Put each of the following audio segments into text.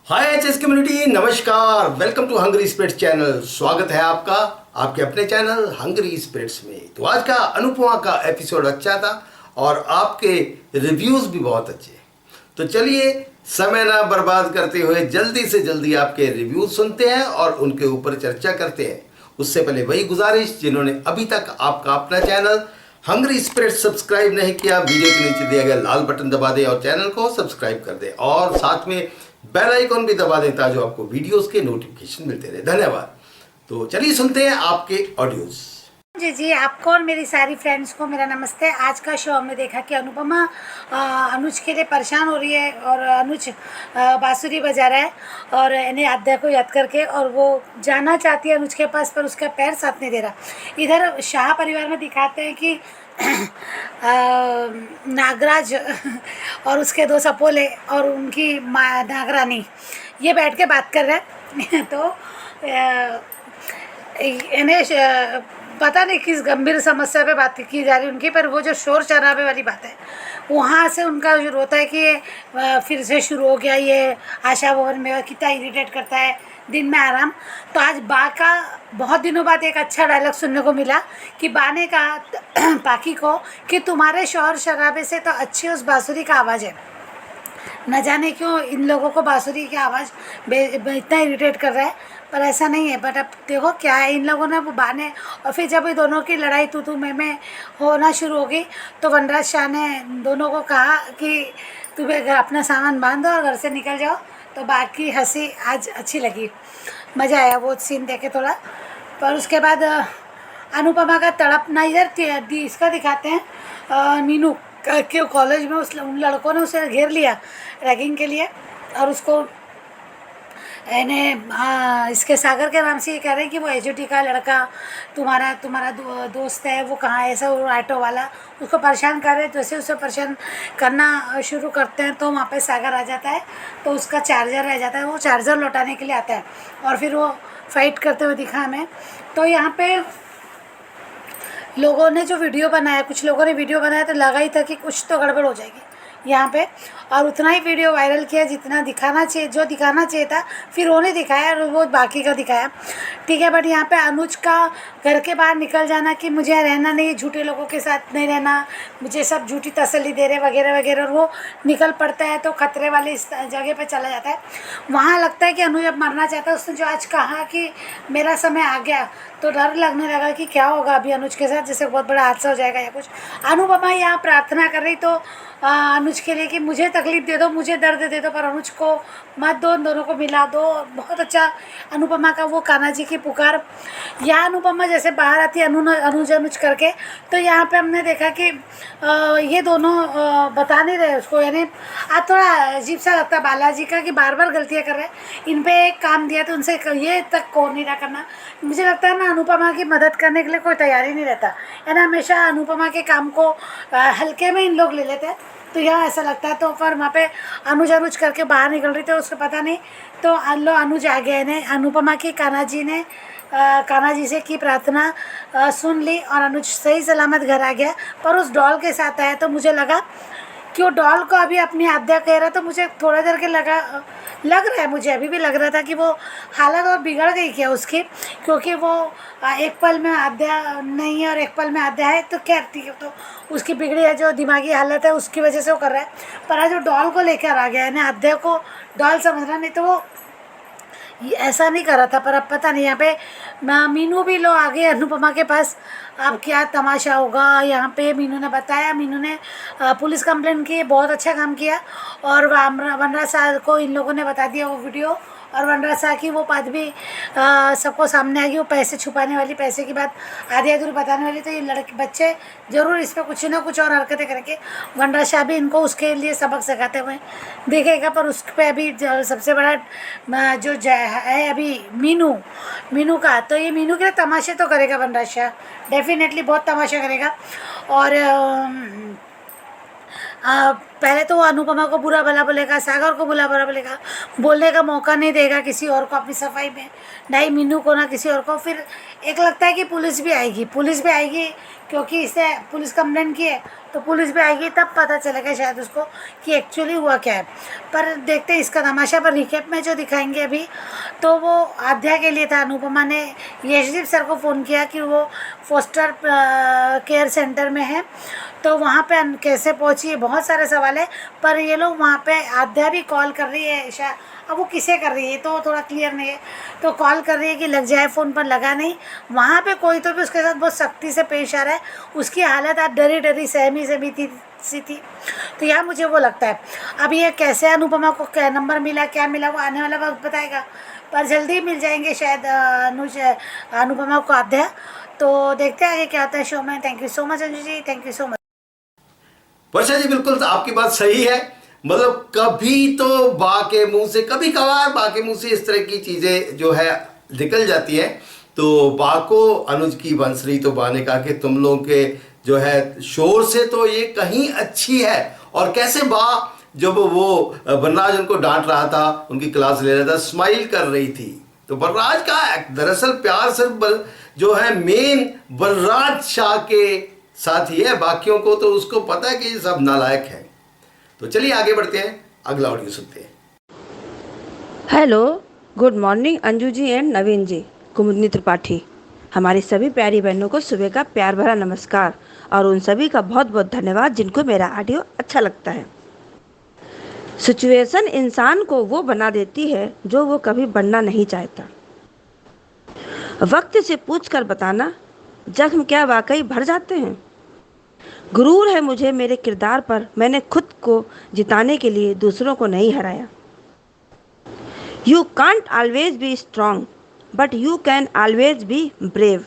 हाय HS community, नमस्कार। Welcome to hungry spirits channel. स्वागत है आपका आपके अपने चैनल हंगरी स्पिरिट्स में। तो आज का अनुपमा का एपिसोड अच्छा था और आपके रिव्यूज भी बहुत अच्छे। तो चलिए समय ना बर्बाद करते हुए जल्दी से जल्दी आपके रिव्यूज सुनते हैं और उनके ऊपर चर्चा करते हैं। उससे पहले वही गुजारिश, जिन्होंने अभी तक आपका अपना चैनल हंगरी स्पिरिट सब्सक्राइब नहीं किया, वीडियो के नीचे दिया गया लाल बटन दबा दें और चैनल को सब्सक्राइब कर दें और साथ में बेल आइकॉन भी दबा दें ताकि आपको वीडियोस के नोटिफिकेशन मिलते रहे। धन्यवाद। तो चलिए सुनते हैं आपके ऑडियोज। जी, आपको और मेरी सारी फ्रेंड्स को मेरा नमस्ते। आज का शो हमने देखा कि अनुपमा अनुज के लिए परेशान हो रही है और अनुज बांसुरी बजा रहा है और इन्हें आद्या को याद करके, और वो जाना चाहती है अनुज के पास पर उसका पैर साथ नहीं दे रहा। इधर शाह परिवार में दिखाते हैं कि नागराज और उसके दो सपोले और उनकी माँ नागरानी ये बैठ के बात कर रहे हैं। तो इन्हें पता नहीं किस गंभीर समस्या पे बात की जा रही है उनकी, पर वो जो शोर शराबे वाली बात है वहाँ से उनका शुरू होता है कि ये फिर से शुरू हो गया, ये आशा भवन में कितना इरिटेट करता है, दिन में आराम। तो आज बा का बहुत दिनों बाद एक अच्छा डायलॉग सुनने को मिला कि बा ने कहा पाकी को कि तुम्हारे शोर शराबे से तो अच्छी उस बांसुरी का आवाज़ है। न जाने क्यों इन लोगों को बांसुरी की आवाज़ इतना इरिटेट कर रहा है, पर ऐसा नहीं है। बट अब देखो क्या है, इन लोगों ने वो बाने, और फिर जब ये दोनों की लड़ाई तू मैं होना शुरू हो गई तो वनराज शाह ने दोनों को कहा कि तुम्हें घर अपना सामान बांध दो और घर से निकल जाओ। तो बाकी हंसी आज अच्छी लगी, मज़ा आया वो सीन देखे थोड़ा। पर उसके बाद अनुपमा का तड़पना इधर इसका दिखाते हैं। मीनू के कॉलेज में उन लड़कों ने उसे घेर लिया रैगिंग के लिए, और उसको इन्हें इसके सागर के नाम से ये कह रहे हैं कि वो एचओटी का लड़का तुम्हारा दोस्त है, वो कहाँ है, ऐसा वो ऑटो वाला उसको परेशान कर रहे हैं। जैसे उसे परेशान करना शुरू करते हैं तो वहाँ पे सागर आ जाता है, तो उसका चार्जर रह जाता है, वो चार्जर लौटाने के लिए आता है और फिर वो फाइट करते हुए दिखा हमें। तो यहाँ पे लोगों ने जो वीडियो बनाया, कुछ लोगों ने वीडियो बनाया तो लगा ही था कि कुछ तो गड़बड़ हो जाएगी यहाँ पे, और उतना ही वीडियो वायरल किया जितना दिखाना चाहिए, जो दिखाना चाहिए था फिर उन्हें दिखाया और वो बाकी का दिखाया, ठीक है। बट यहाँ पे अनुज का घर के बाहर निकल जाना कि मुझे रहना नहीं, झूठे लोगों के साथ नहीं रहना, मुझे सब झूठी तसल्ली दे रहे वगैरह वगैरह, और वो निकल पड़ता है तो खतरे वाली इस जगह पे चला जाता है। वहाँ लगता है कि अनुज अब मरना चाहता है। उसने जो आज कहा कि मेरा समय आ गया, तो डर लगने लगा कि क्या होगा अभी अनुज के साथ, जैसे बहुत बड़ा हादसा हो जाएगा या कुछ। अनुपमा यहाँ प्रार्थना कर रही तो अनुज के लिए कि मुझे तकलीफ़ दे दो, मुझे दर्द दे दो, पर अनुज को मत दो, उन दोनों को मिला दो। बहुत अच्छा अनुपमा का वो कान्हा जी की पुकार। यहाँ अनुपमा जैसे बाहर आती है अनुज अनुज करके, तो यहाँ पे हमने देखा कि ये दोनों बता नहीं रहे उसको, यानी आज थोड़ा अजीब सा लगता है बालाजी का कि बार बार गलतियाँ कर रहे हैं। इन पे एक काम दिया तो उनसे ये तक को नहीं रहा करना। मुझे लगता है ना अनुपमा की मदद करने के लिए कोई तैयारी नहीं रहता है ना, हमेशा अनुपमा के काम को हल्के में इन लोग ले लेते हैं। तो यहाँ ऐसा लगता है, तो पर वहाँ पे अनुज अनुज करके बाहर निकल रही थी, उसको पता नहीं, तो अनुज आ गए ने अनुपमा की कान्हा जी ने कान्हा जी से की प्रार्थना सुन ली और अनुज सही सलामत घर आ गया। पर उस डॉल के साथ आया तो मुझे लगा कि वो डॉल को अभी अपनी आद्या कह रहा, तो मुझे थोड़ा देर के लग रहा है, मुझे अभी भी लग रहा था कि वो हालत और बिगड़ गई क्या उसकी, क्योंकि वो एक पल में आद्या नहीं है और एक पल में आद्या है, तो क्या ठीक है, तो उसकी बिगड़ी है जो दिमागी हालत है उसकी वजह से वो कर रहा है। पर आज वो डॉल को लेकर आ गया है ना, आद्या को डॉल समझ रहा, नहीं तो वो ऐसा नहीं कर रहा था। पर अब पता नहीं, यहाँ पे मीनू भी लो आ गए अनुपमा के पास, अब क्या तमाशा होगा यहाँ पे। मीनू ने बताया, मीनू ने पुलिस कंप्लेंट की, बहुत अच्छा काम किया, और वनराज शाह को इन लोगों ने बता दिया वो वीडियो, और वनराज शाह की वो बात भी सबको सामने आ गई, वो पैसे छुपाने वाली, पैसे की बात आधी अधूरी बताने वाली। तो ये लड़के बच्चे ज़रूर इस पर कुछ ना कुछ और हरकतें करके वनराज शाह भी इनको उसके लिए सबक सिखाते हुए देखेगा। पर उस पर अभी सबसे बड़ा जो है अभी मीनू का, तो ये मीनू के लिए तमाशे तो करेगा वनराज शाह, डेफिनेटली बहुत तमाशा करेगा। और पहले तो वो अनुपमा को बुरा भला बोलेगा, सागर को बुरा भला बोलेगा, बोलने का मौका नहीं देगा किसी और को अपनी सफाई में, ना ही मीनू को ना किसी और को। फिर एक लगता है कि पुलिस भी आएगी क्योंकि इसने पुलिस कंप्लेंट की है, तो पुलिस भी आएगी, तब पता चलेगा शायद उसको कि एक्चुअली हुआ क्या है। पर देखते हैं इसका तमाशा। पर रिकेप में जो दिखाएंगे अभी, तो वो आध्या के लिए था। अनुपमा ने यशदीप सर को फ़ोन किया कि वो फोस्टर केयर सेंटर में है, तो वहाँ पे कैसे पहुँची है, बहुत सारे सवाल है। पर ये लोग वहाँ पे आध्या भी कॉल कर रही है शायद, अब वो किसे कर रही है तो थोड़ा क्लियर नहीं है, तो कॉल कर रही है कि लग जाए फ़ोन, पर लगा नहीं। वहाँ पे कोई तो भी उसके साथ बहुत सख्ती से पेश आ रहा है, उसकी हालत आज डरी डरी सहमी सी थी। तो यहाँ मुझे वो लगता है। अब ये कैसे अनुपमा को क्या नंबर मिला, क्या मिला, वो आने वाला वक्त बताएगा। पर जल्दी मिल जाएंगे शायद अनुपमा को आध्या। तो देखते हैं आगे क्या होता है शो में। Thank you so much Anju ji, thank you so much. Varsha ji बिल्कुल तो आपकी बात सही है। मतलब कभी तो बा के मुंह से, कभी कभार बा के मुंह से इस तरह की चीजें जो है निकल जाती है। तो बा को अनुज की बंसरी तो बा ने कहा कि तुम लोगों के जो है शोर से तो ये कहीं अच्छी है। और कैसे बा जब वो वनराज उनको डांट रहा था, उनकी क्लास ले रहा था, स्माइल कर रही थी। तो वनराज का दरअसल प्यार सिर्फ जो है मेन वनराज शाह के साथ ही है, बाकियों को तो उसको पता है कि ये सब नालायक है। तो चलिए आगे बढ़ते हैं, अगला ऑडियो सुनते हैं। Hello, good morning Anju ji and Naveen ji. Kumudini Tripathi. हमारी सभी प्यारी बहनों को सुबह का प्यार भरा नमस्कार और उन सभी का बहुत बहुत धन्यवाद जिनको मेरा ऑडियो अच्छा लगता है। सिचुएशन इंसान को वो बना देती है जो वो कभी बनना नहीं चाहता। वक्त से पूछकर बताना, जख्म क्या वाकई भर जाते हैं। गुरूर है मुझे मेरे किरदार पर, मैंने खुद को जिताने के लिए दूसरों को नहीं हराया। You can't always be strong, but you can always be brave.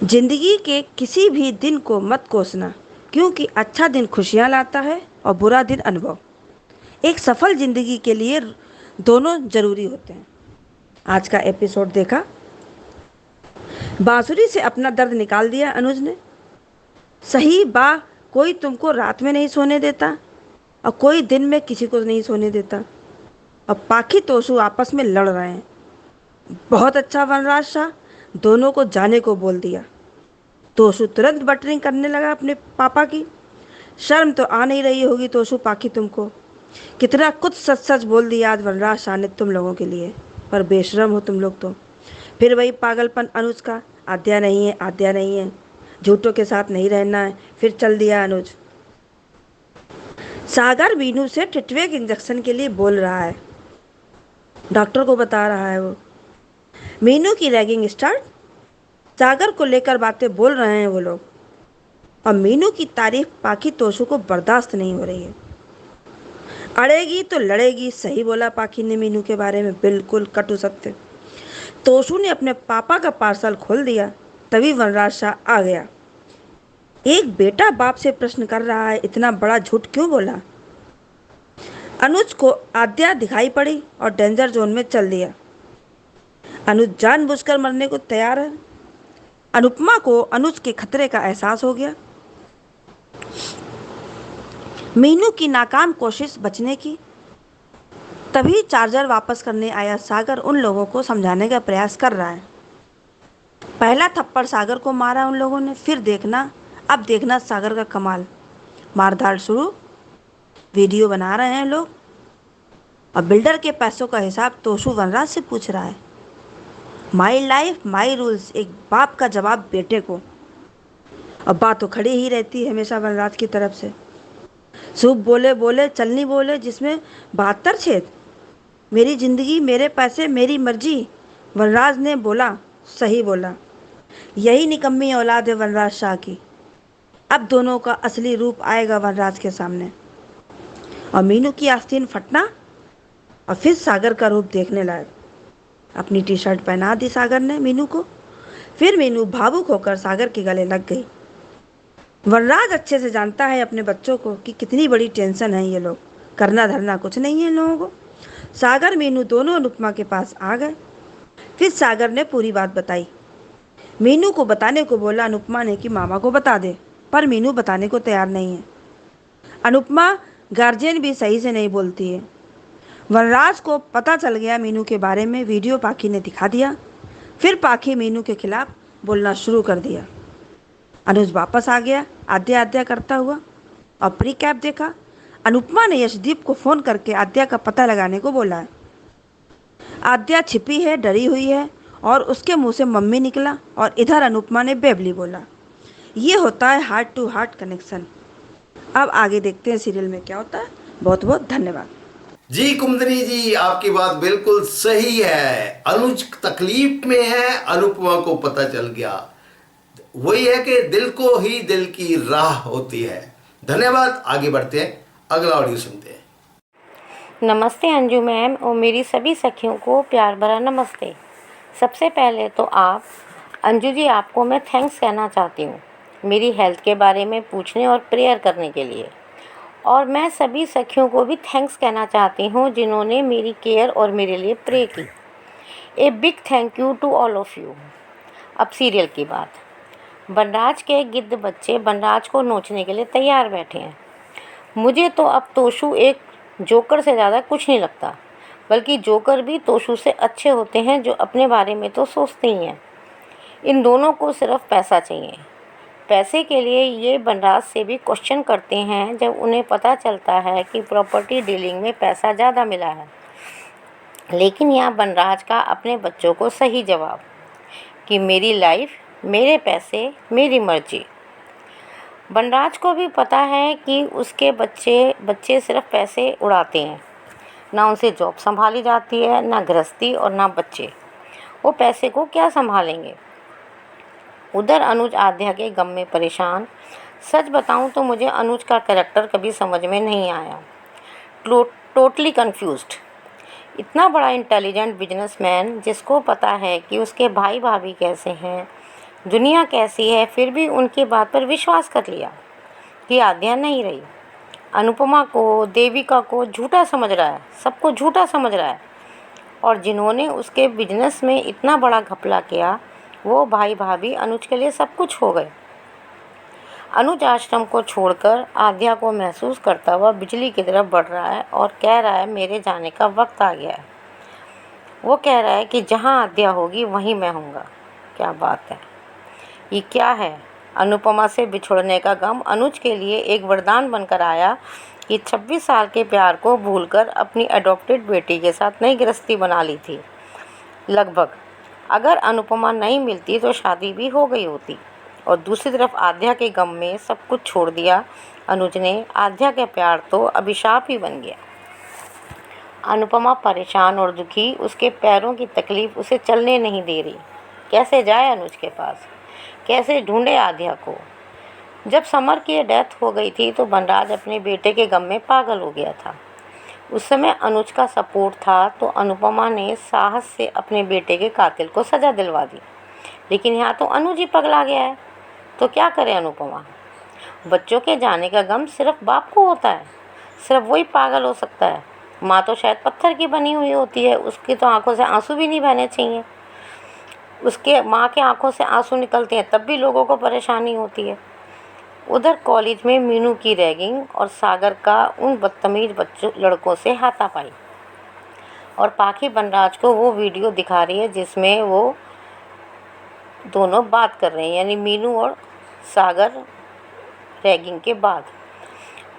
जिंदगी के किसी भी दिन को मत कोसना, क्योंकि अच्छा दिन खुशियाँ लाता है और बुरा दिन अनुभव। एक सफल जिंदगी के लिए दोनों जरूरी होते हैं। आज का एपिसोड देखा, बांसुरी से अपना दर्द निकाल दिया अनुज ने। सही बा, कोई तुमको रात में नहीं सोने देता और कोई दिन में किसी को नहीं सोने देता। अब पाखी तोशु आपस में लड़ रहे हैं। बहुत अच्छा वनराज शाह, दोनों को जाने को बोल दिया। तोशु तुरंत बटरिंग करने लगा अपने पापा की। शर्म तो आ नहीं रही होगी तोशु पाखी तुमको, कितना कुछ सच सच बोल दिया आज वनराज शाह ने तुम लोगों के लिए। पर बेशरम हो तुम लोग तो। फिर वही पागलपन अनुज का, आद्या नहीं है, आद्या नहीं है, झूठों के साथ नहीं रहना है। फिर चल दिया अनुज। सागर मीनू से टिटवेक इंजेक्शन के लिए बोल रहा है, डॉक्टर को बता रहा है वो। मीनू की रैगिंग स्टार्ट। सागर को लेकर बातें बोल रहे हैं वो लोग, और मीनू की तारीफ पाखी तोशु को बर्दाश्त नहीं हो रही है। अड़ेगी तो लड़ेगी, सही बोला पाखी ने मीनू के बारे में, बिल्कुल कटु सत्य। तोशु ने अपने पापा का पार्सल खोल दिया, तभी वनराज शाह आ गया। एक बेटा बाप से प्रश्न कर रहा है, इतना बड़ा झूठ क्यों बोला। अनुज को आद्या दिखाई पड़ी और डेंजर जोन में चल दिया। अनुज जानबूझकर मरने को तैयार है। अनुपमा को अनुज के खतरे का एहसास हो गया। मीनू की नाकाम कोशिश बचने की। तभी चार्जर वापस करने आया सागर उन लोगों को समझाने का प्रयास कर रहा है। पहला थप्पड़ सागर को मारा उन लोगों ने। फिर देखना, अब देखना सागर का कमाल। मारधाड़ शुरू, वीडियो बना रहे हैं लोग, और बिल्डर के पैसों का हिसाब तोशु वनराज से पूछ रहा है। माई लाइफ माई रूल्स, एक बाप का जवाब बेटे को। अब बात तो खड़ी ही रहती है हमेशा वनराज की तरफ से। सूप बोले बोले चलनी बोले, जिसमें 72 छेद। मेरी जिंदगी मेरे पैसे मेरी मर्जी, वनराज ने बोला, सही बोला। यही निकम्मी औलाद है वनराज शाह की। अब दोनों का असली रूप आएगा वनराज के सामने। और मीनू की आस्तीन फटना, और फिर सागर का रूप देखने लायक। अपनी टी शर्ट पहना दी सागर ने मीनू को। फिर मीनू भावुक होकर सागर के गले लग गई। वनराज अच्छे से जानता है अपने बच्चों को कि कितनी बड़ी टेंशन है ये लोग। करना धरना कुछ नहीं है इन लोगों को। सागर मीनू दोनों अनुपमा के पास आ गए। फिर सागर ने पूरी बात बताई। मीनू को बताने को बोला अनुपमा ने कि मामा को बता दे, पर मीनू बताने को तैयार नहीं है। अनुपमा गार्जियन भी सही से नहीं बोलती है। वनराज को पता चल गया मीनू के बारे में, वीडियो पाखी ने दिखा दिया। फिर पाखी मीनू के खिलाफ बोलना शुरू कर दिया। अनुज वापस आ गया आद्या आद्या करता हुआ और प्री कैप देखा। अनुपमा ने यशदीप को फ़ोन करके आद्या का पता लगाने को बोला है। आद्या छिपी है, डरी हुई है और उसके मुंह से मम्मी निकला और इधर अनुपमा ने बेबली बोला। ये होता है हार्ट टू हार्ट कनेक्शन। अब आगे देखते हैं सीरियल में क्या होता है। बहुत बहुत धन्यवाद। जी कुमुदनी जी, आपकी बात बिल्कुल सही है। अनुज तकलीफ में है, अनुपमा को पता चल गया। वही है कि दिल को ही दिल की राह होती है। धन्यवाद। आगे बढ़ते हैं, अगला ऑडियो सुनते हैं। नमस्ते अंजू मैम और मेरी सभी सखियों को प्यार भरा नमस्ते। सबसे पहले तो अंजू जी आपको मैं थैंक्स कहना चाहती हूँ मेरी हेल्थ के बारे में पूछने और प्रेयर करने के लिए। और मैं सभी सखियों को भी थैंक्स कहना चाहती हूँ जिन्होंने मेरी केयर और मेरे लिए प्रे की। A big thank you to all of you. अब सीरियल की बात। बनराज के गिद्ध बच्चे बनराज को नोचने के लिए तैयार बैठे हैं। मुझे तो अब तोशु एक जोकर से ज़्यादा कुछ नहीं लगता, बल्कि जोकर भी तोशु से अच्छे होते हैं जो अपने बारे में तो सोचते ही हैं। इन दोनों को सिर्फ पैसा चाहिए। पैसे के लिए ये बनराज से भी क्वेश्चन करते हैं जब उन्हें पता चलता है कि प्रॉपर्टी डीलिंग में पैसा ज़्यादा मिला है। लेकिन यहाँ बनराज का अपने बच्चों को सही जवाब कि मेरी लाइफ, मेरे पैसे, मेरी मर्जी। बनराज को भी पता है कि उसके बच्चे सिर्फ पैसे उड़ाते हैं। ना उनसे जॉब संभाली जाती है, ना गृहस्थी और ना बच्चे। वो पैसे को क्या संभालेंगे। उधर अनुज आद्या के गम में परेशान। सच बताऊं तो मुझे अनुज का कैरेक्टर कभी समझ में नहीं आया। Totally confused. इतना बड़ा इंटेलिजेंट बिजनेसमैन जिसको पता है कि उसके भाई भाभी कैसे हैं, दुनिया कैसी है, फिर भी उनकी बात पर विश्वास कर लिया कि आद्या नहीं रही। अनुपमा को, देविका को झूठा समझ रहा है, सबको झूठा समझ रहा है। और जिन्होंने उसके बिजनेस में इतना बड़ा घपला किया वो भाई भाभी अनुज के लिए सब कुछ हो गए। अनुज आश्रम को छोड़कर आद्या को महसूस करता हुआ बिजली की तरफ बढ़ रहा है और कह रहा है मेरे जाने का वक्त आ गया है। वो कह रहा है कि जहाँ आद्या होगी वहीं मैं हूँगा। क्या बात है, ये क्या है। अनुपमा से बिछुड़ने का गम अनुज के लिए एक वरदान बनकर आया कि 26 साल के प्यार को भूलकर अपनी अडॉप्टेड बेटी के साथ नई गृहस्थी बना ली थी लगभग। अगर अनुपमा नहीं मिलती तो शादी भी हो गई होती। और दूसरी तरफ आद्या के गम में सब कुछ छोड़ दिया अनुज ने। आद्या का प्यार तो अभिशाप ही बन गया। अनुपमा परेशान और दुखी, उसके पैरों की तकलीफ़ उसे चलने नहीं दे रही। कैसे जाए अनुज के पास, कैसे ढूंढे आद्या को। जब समर की डेथ हो गई थी तो बनराज अपने बेटे के गम में पागल हो गया था। उस समय अनुज का सपोर्ट था तो अनुपमा ने साहस से अपने बेटे के कातिल को सज़ा दिलवा दी। लेकिन यहाँ तो अनुज ही पगला गया है, तो क्या करे अनुपमा। बच्चों के जाने का गम सिर्फ बाप को होता है, सिर्फ वही पागल हो सकता है। माँ तो शायद पत्थर की बनी हुई होती है, उसकी तो आंखों से आंसू भी नहीं बहने चाहिए। उसके माँ के आंखों से आंसू निकलते हैं तब भी लोगों को परेशानी होती है। उधर कॉलेज में मीनू की रैगिंग और सागर का उन बदतमीज लड़कों से हाथापाई। और पाखी बनराज को वो वीडियो दिखा रही है जिसमें वो दोनों बात कर रहे हैं, यानी मीनू और सागर रैगिंग के बाद।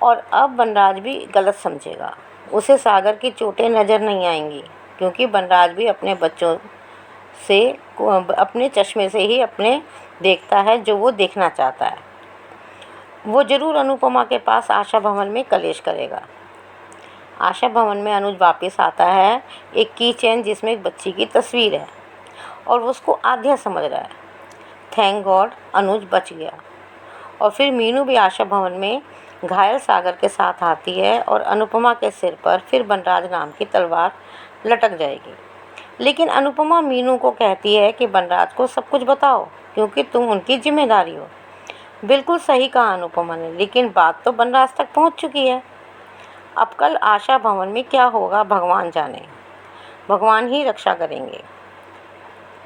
और अब बनराज भी गलत समझेगा, उसे सागर की चोटें नज़र नहीं आएंगी क्योंकि बनराज भी अपने बच्चों से, अपने चश्मे से ही अपने देखता है जो वो देखना चाहता है। वो ज़रूर अनुपमा के पास आशा भवन में कलेश करेगा। आशा भवन में अनुज वापस आता है, एक की चेन जिसमें एक बच्ची की तस्वीर है और वो उसको आद्या समझ रहा है। थैंक गॉड अनुज बच गया। और फिर मीनू भी आशा भवन में घायल सागर के साथ आती है और अनुपमा के सिर पर फिर बनराज नाम की तलवार लटक जाएगी। लेकिन अनुपमा मीनू को कहती है कि बनराज को सब कुछ बताओ क्योंकि तुम उनकी जिम्मेदारी हो। बिल्कुल सही कहा अनुपमा ने, लेकिन बात तो बनराज तक पहुंच चुकी है। अब कल आशा भवन में क्या होगा भगवान जाने, भगवान ही रक्षा करेंगे।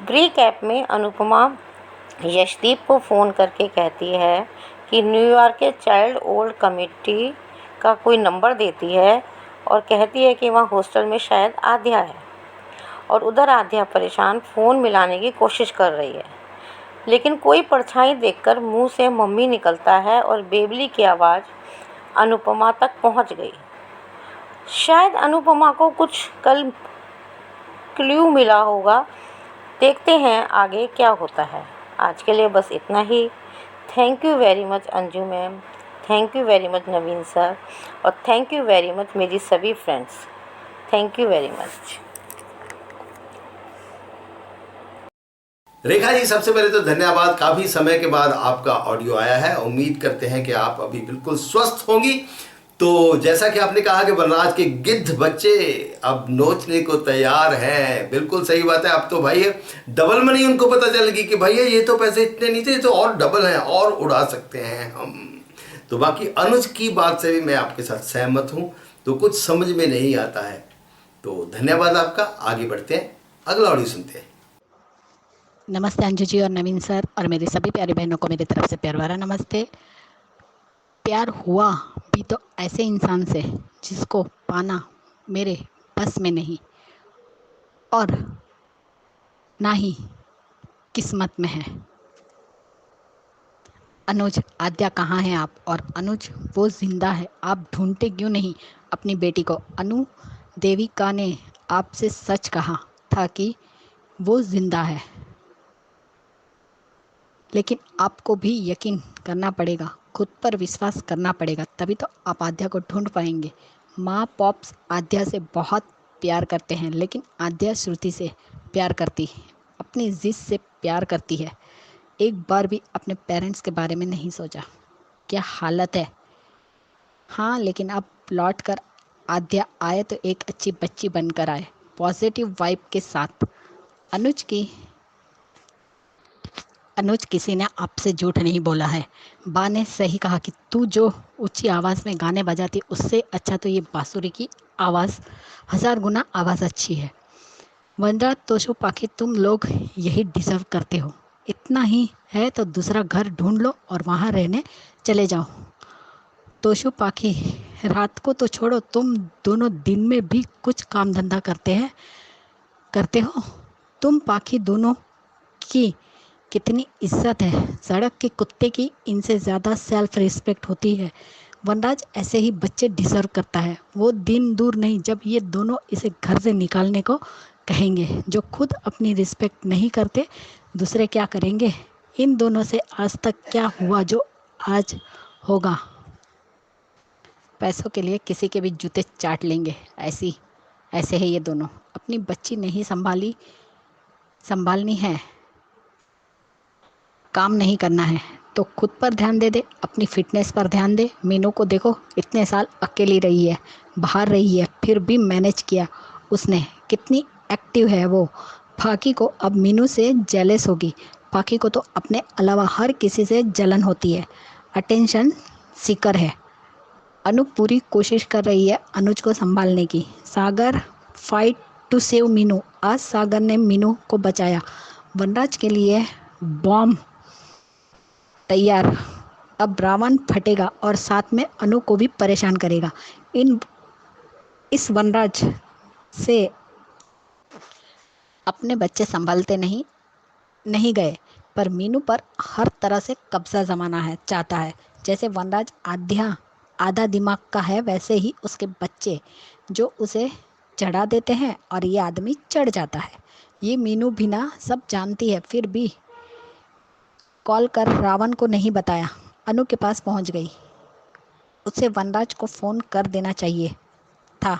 ब्री कैप में अनुपमा यशदीप को फ़ोन करके कहती है कि न्यूयॉर्क के चाइल्ड ओल्ड कमिटी का कोई नंबर देती है और कहती है कि वहाँ हॉस्टल में शायद आध्या है, और उधर आध्या परेशान फ़ोन मिलाने की कोशिश कर रही है, लेकिन कोई परछाई देखकर मुंह से मम्मी निकलता है और बेबली की आवाज़ अनुपमा तक पहुंच गई। शायद अनुपमा को कुछ कल क्लू मिला होगा। देखते हैं आगे क्या होता है। आज के लिए बस इतना ही। Thank you very much Anju ma'am, thank you very much Naveen sir, और थैंक यू वेरी मच मेरी सभी friends. Thank you very much. Rekha ji, सबसे पहले तो धन्यवाद। काफ़ी समय के बाद आपका ऑडियो आया है। उम्मीद करते हैं कि आप अभी बिल्कुल स्वस्थ होंगी। तो जैसा कि आपने कहा कि वनराज के गिद्ध बच्चे अब नोचने को तैयार हैं, बिल्कुल सही बात है। अब तो भाई डबल मनी उनको पता चलेगी कि भैया ये तो पैसे इतने नहीं थे, ये तो और डबल हैं, और उड़ा सकते हैं हम। तो बाकी अनुज की बात से भी मैं आपके साथ सहमत हूँ। तो कुछ समझ में नहीं आता है। तो धन्यवाद आपका। आगे बढ़ते हैं, अगला ऑडियो सुनते हैं। नमस्ते अंजू जी और नवीन सर, और मेरी सभी प्यारी बहनों को मेरी तरफ से प्यार भरा नमस्ते। प्यार हुआ भी तो ऐसे इंसान से जिसको पाना मेरे बस में नहीं, और ना ही किस्मत में है। अनुज, आद्या कहाँ हैं आप? और अनुज वो जिंदा है, आप ढूंढते क्यों नहीं अपनी बेटी को? अनु, देविका ने आपसे सच कहा था कि वो जिंदा है, लेकिन आपको भी यकीन करना पड़ेगा, खुद पर विश्वास करना पड़ेगा, तभी तो आप आद्या को ढूंढ पाएंगे। माँ पॉप्स आद्या से बहुत प्यार करते हैं, लेकिन आद्या श्रुति से प्यार करती है, अपनी जिद से प्यार करती है। एक बार भी अपने पेरेंट्स के बारे में नहीं सोचा। क्या हालत है। हाँ, लेकिन अब लौट कर आद्या आए तो एक अच्छी बच्ची बनकर आए, पॉजिटिव वाइब के साथ। अनुज, किसी ने आपसे झूठ नहीं बोला है। बा ने सही कहा कि तू जो ऊंची आवाज़ में गाने बजाती, उससे अच्छा तो ये बांसुरी की आवाज़ 1000 गुना आवाज़ अच्छी है। वनराज, तोशु पाखी, तुम लोग यही डिज़र्व करते हो। इतना ही है तो दूसरा घर ढूंढ लो और वहाँ रहने चले जाओ। तोशु पाखी, रात को तो छोड़ो, तुम दोनों दिन में भी कुछ काम धंधा करते हो। तुम पाखी दोनों की कितनी इज्जत है। सड़क के कुत्ते की इनसे ज़्यादा सेल्फ रिस्पेक्ट होती है। वनराज ऐसे ही बच्चे डिजर्व करता है। वो दिन दूर नहीं जब ये दोनों इसे घर से निकालने को कहेंगे। जो खुद अपनी रिस्पेक्ट नहीं करते, दूसरे क्या करेंगे। इन दोनों से आज तक क्या हुआ जो आज होगा। पैसों के लिए किसी के भी जूते चाट लेंगे। ऐसे है ये दोनों। अपनी बच्ची नहीं संभालनी है, काम नहीं करना है तो खुद पर ध्यान दे, अपनी फिटनेस पर ध्यान दे। मीनू को देखो, इतने साल अकेली रही है, बाहर रही है, फिर भी मैनेज किया उसने। कितनी एक्टिव है वो। फाकी को अब मीनू से जेलस होगी। फाकी को तो अपने अलावा हर किसी से जलन होती है, अटेंशन सीकर है। अनु पूरी कोशिश कर रही है अनुज को संभालने की। सागर फाइट टू सेव मीनू। आज सागर ने मीनू को बचाया। वनराज के लिए बॉम्ब तैयार। अब रावण फटेगा और साथ में अनु को भी परेशान करेगा। इस वनराज से अपने बच्चे संभालते नहीं गए, पर मीनू पर हर तरह से कब्जा जमाना है चाहता है। जैसे वनराज आधा दिमाग का है, वैसे ही उसके बच्चे जो उसे चढ़ा देते हैं और ये आदमी चढ़ जाता है। ये मीनू भी ना सब जानती है, फिर भी कॉल कर रावण को नहीं बताया। अनु के पास पहुंच गई। उसे वनराज को फ़ोन कर देना चाहिए था।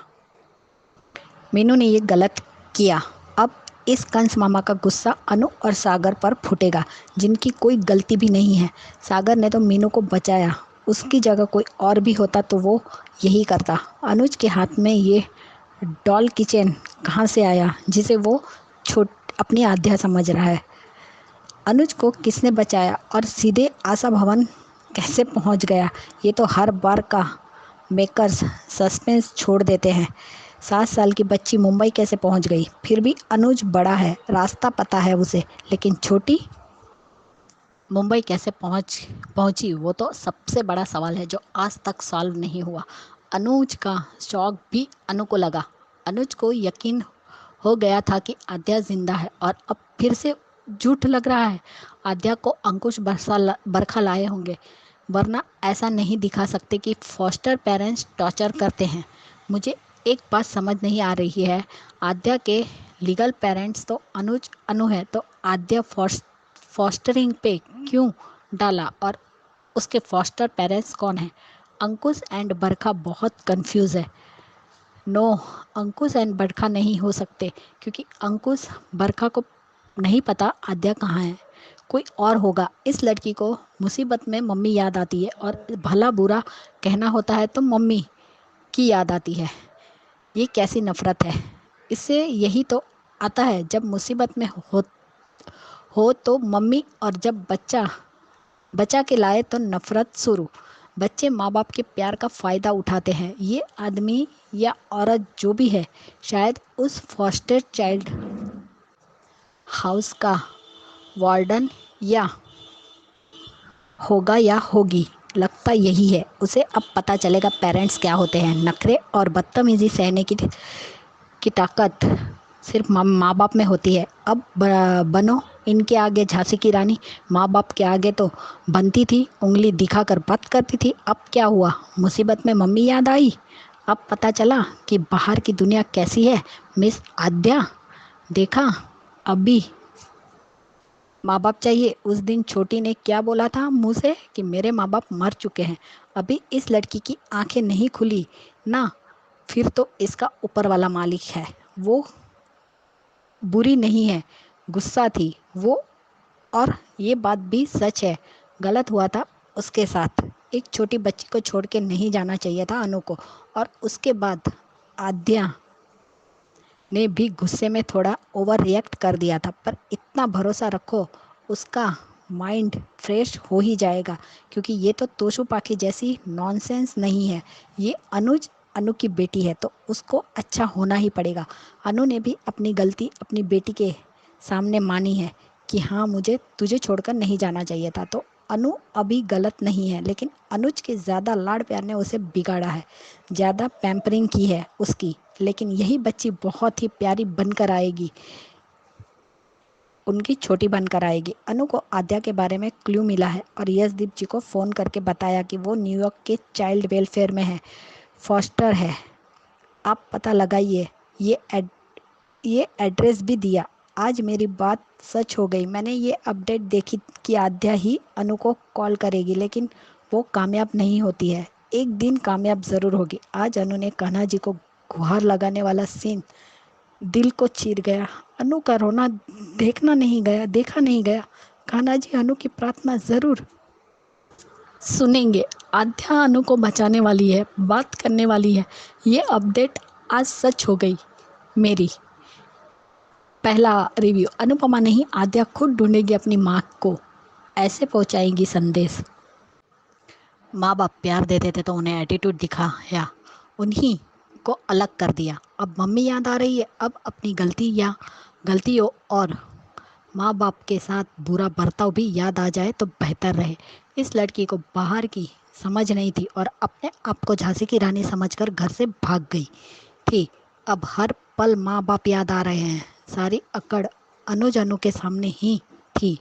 मीनू ने ये गलत किया। अब इस कंस मामा का गुस्सा अनु और सागर पर फूटेगा, जिनकी कोई गलती भी नहीं है। सागर ने तो मीनू को बचाया, उसकी जगह कोई और भी होता तो वो यही करता। अनुज के हाथ में ये डॉल किचन कहाँ से आया, जिसे वो अपनी आध्या समझ रहा है। अनुज को किसने बचाया और सीधे आशा भवन कैसे पहुंच गया। ये तो हर बार का मेकर्स सस्पेंस छोड़ देते हैं। 7 साल की बच्ची मुंबई कैसे पहुंच गई। फिर भी अनुज बड़ा है, रास्ता पता है उसे, लेकिन छोटी मुंबई कैसे पहुंची वो तो सबसे बड़ा सवाल है जो आज तक सॉल्व नहीं हुआ। अनुज का शौक भी अनु को लगा। अनुज को यकीन हो गया था कि आद्या जिंदा है और अब फिर से झूठ लग रहा है। आद्या को अंकुश बरखा लाए होंगे, वरना ऐसा नहीं दिखा सकते कि फॉस्टर पेरेंट्स टॉर्चर करते हैं। मुझे एक बात समझ नहीं आ रही है, आद्या के लीगल पेरेंट्स तो अनुज अनु है, तो आद्या फॉस्टरिंग पे क्यों डाला और उसके फॉस्टर पेरेंट्स कौन है? अंकुश एंड बरखा बहुत कंफ्यूज है। नो, अंकुश एंड बरखा नहीं हो सकते, क्योंकि अंकुश बरखा को नहीं पता आद्या कहाँ है। कोई और होगा। इस लड़की को मुसीबत में मम्मी याद आती है और भला बुरा कहना होता है तो मम्मी की याद आती है। ये कैसी नफरत है? इससे यही तो आता है, जब मुसीबत में हो तो मम्मी, और जब बचा के लाए तो नफरत शुरू। बच्चे माँ बाप के प्यार का फ़ायदा उठाते हैं। ये आदमी या औरत जो भी है, शायद उस फॉस्टर चाइल्ड हाउस का वार्डन या होगा या होगी। लगता यही है। उसे अब पता चलेगा पेरेंट्स क्या होते हैं। नखरे और बदतमीजी सहने की ताकत सिर्फ माँ बाप में होती है। अब बनो इनके आगे झांसी की रानी। माँ बाप के आगे तो बनती थी, उंगली दिखाकर बात करती थी। अब क्या हुआ? मुसीबत में मम्मी याद आई। अब पता चला कि बाहर की दुनिया कैसी है। मिस आद्या, देखा अभी माँ बाप चाहिए। उस दिन छोटी ने क्या बोला था मुँह से कि मेरे माँ बाप मर चुके हैं। अभी इस लड़की की आंखें नहीं खुली ना, फिर तो इसका ऊपर वाला मालिक है। वो बुरी नहीं है, गुस्सा थी वो। और ये बात भी सच है, गलत हुआ था उसके साथ। एक छोटी बच्ची को छोड़ के नहीं जाना चाहिए था अनु को। और उसके बाद आद्या ने भी गुस्से में थोड़ा ओवर रिएक्ट कर दिया था, पर इतना भरोसा रखो, उसका माइंड फ्रेश हो ही जाएगा। क्योंकि ये तो तोशु पाखी जैसी नॉनसेंस नहीं है। ये अनु की बेटी है, तो उसको अच्छा होना ही पड़ेगा। अनु ने भी अपनी गलती अपनी बेटी के सामने मानी है कि हाँ, मुझे तुझे छोड़कर नहीं जाना चाहिए था। तो अनु अभी गलत नहीं है, लेकिन अनुज के ज़्यादा लाड़ प्यार ने उसे बिगाड़ा है, ज़्यादा पैम्परिंग की है उसकी। लेकिन यही बच्ची बहुत ही प्यारी बनकर आएगी, उनकी छोटी बनकर आएगी। अनु को आद्या के बारे में क्लू मिला है और यशदीप जी को फ़ोन करके बताया कि वो न्यूयॉर्क के चाइल्ड वेलफेयर में है, फॉस्टर है। आप पता लगाइए। ये एड्रेस भी दिया। आज मेरी बात सच हो गई। मैंने ये अपडेट देखी कि आद्या ही अनु को कॉल करेगी, लेकिन वो कामयाब नहीं होती है। एक दिन कामयाब ज़रूर होगी। आज अनु ने कान्हा जी को गुहार लगाने वाला सीन दिल को चीर गया। अनु का रोना देखा नहीं गया। कान्हा जी अनु की प्रार्थना ज़रूर सुनेंगे। आद्या अनु को बचाने वाली है, बात करने वाली है। ये अपडेट आज सच हो गई मेरी। पहला रिव्यू। अनुपमा नहीं, आद्या खुद ढूंढेगी अपनी माँ को, ऐसे पहुंचाएगी संदेश। माँ बाप प्यार देते थे तो उन्हें एटीट्यूड दिखाया, उन्हीं को अलग कर दिया। अब मम्मी याद आ रही है। अब अपनी गलतियों और माँ बाप के साथ बुरा बर्ताव भी याद आ जाए तो बेहतर रहे। इस लड़की को बाहर की समझ नहीं थी और अपने आप को झांसी की रानी समझकर घर से भाग गई थी। अब हर पल माँ बाप याद आ रहे हैं। सारी अकड़ अनुज अनु के सामने ही थी।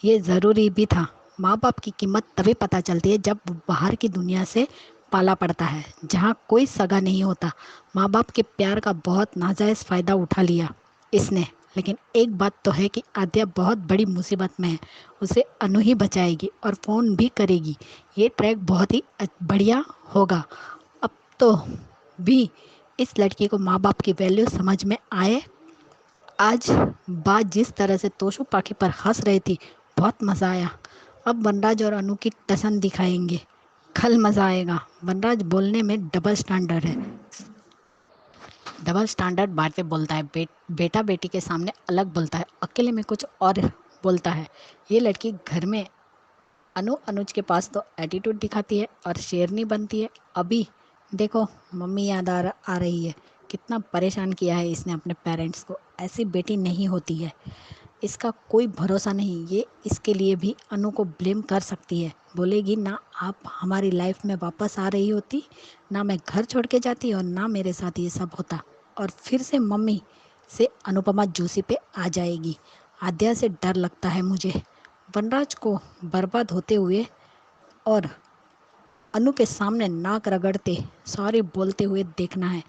ये ज़रूरी भी था। माँ बाप की कीमत तभी पता चलती है जब बाहर की दुनिया से पाला पड़ता है, जहाँ कोई सगा नहीं होता। माँ बाप के प्यार का बहुत नाजायज़ फ़ायदा उठा लिया इसने। लेकिन एक बात तो है कि आद्या बहुत बड़ी मुसीबत में है। उसे अनु ही बचाएगी और फ़ोन भी करेगी। ये ट्रैक बहुत ही बढ़िया होगा। अब तो भी इस लड़की को माँ बाप की वैल्यू समझ में आए। आज बात जिस तरह से तोशु पाखी पर हंस रही थी, बहुत मज़ा आया। अब वनराज और अनु की टसन दिखाएंगे, कल मज़ा आएगा। वनराज बोलने में डबल स्टैंडर्ड है। डबल स्टैंडर्ड बात पे बोलता है, बेटा बेटी के सामने अलग बोलता है, अकेले में कुछ और बोलता है। ये लड़की घर में अनुज के पास तो एटीट्यूड दिखाती है और शेरनी बनती है। अभी देखो मम्मी याद आ रही है। कितना परेशान किया है इसने अपने पेरेंट्स को। ऐसी बेटी नहीं होती है। इसका कोई भरोसा नहीं। ये इसके लिए भी अनु को ब्लेम कर सकती है। बोलेगी ना आप हमारी लाइफ में वापस आ रही होती, ना मैं घर छोड़ के जाती और ना मेरे साथ ये सब होता। और फिर से मम्मी से अनुपमा जोशी पे आ जाएगी। आद्या से डर लगता है मुझे। वनराज को बर्बाद होते हुए और अनु के सामने नाक रगड़ते सॉरी बोलते हुए देखना है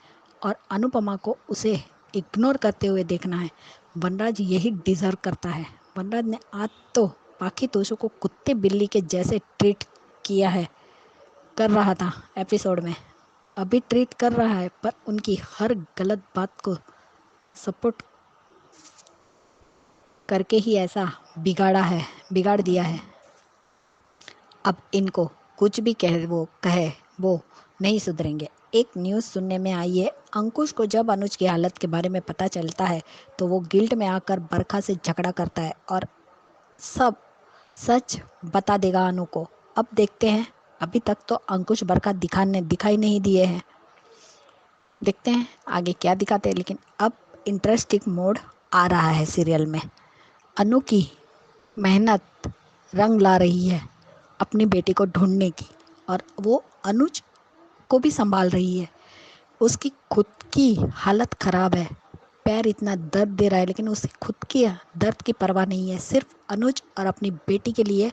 और अनुपमा को उसे इग्नोर करते हुए देखना है। वनराज यही डिज़र्व करता है। वनराज ने आज तो बाकी दोस्तों को कुत्ते बिल्ली के जैसे ट्रीट किया है, कर रहा था एपिसोड में, अभी ट्रीट कर रहा है, पर उनकी हर गलत बात को सपोर्ट करके ही ऐसा बिगाड़ दिया है। अब इनको कुछ भी कहे वो नहीं सुधरेंगे। एक न्यूज़ सुनने में आई है, अंकुश को जब अनुज की हालत के बारे में पता चलता है तो वो गिल्ट में आकर बरखा से झगड़ा करता है और सब सच बता देगा अनु को। अब देखते हैं। अभी तक तो अंकुश बरखा दिखाई नहीं दिए हैं। देखते हैं आगे क्या दिखाते हैं। लेकिन अब इंटरेस्टिंग मोड आ रहा है सीरियल में। अनु की मेहनत रंग ला रही है अपनी बेटी को ढूंढने की, और वो अनुज को भी संभाल रही है। उसकी खुद की हालत ख़राब है, पैर इतना दर्द दे रहा है, लेकिन उसकी खुद की दर्द की परवाह नहीं है। सिर्फ अनुज और अपनी बेटी के लिए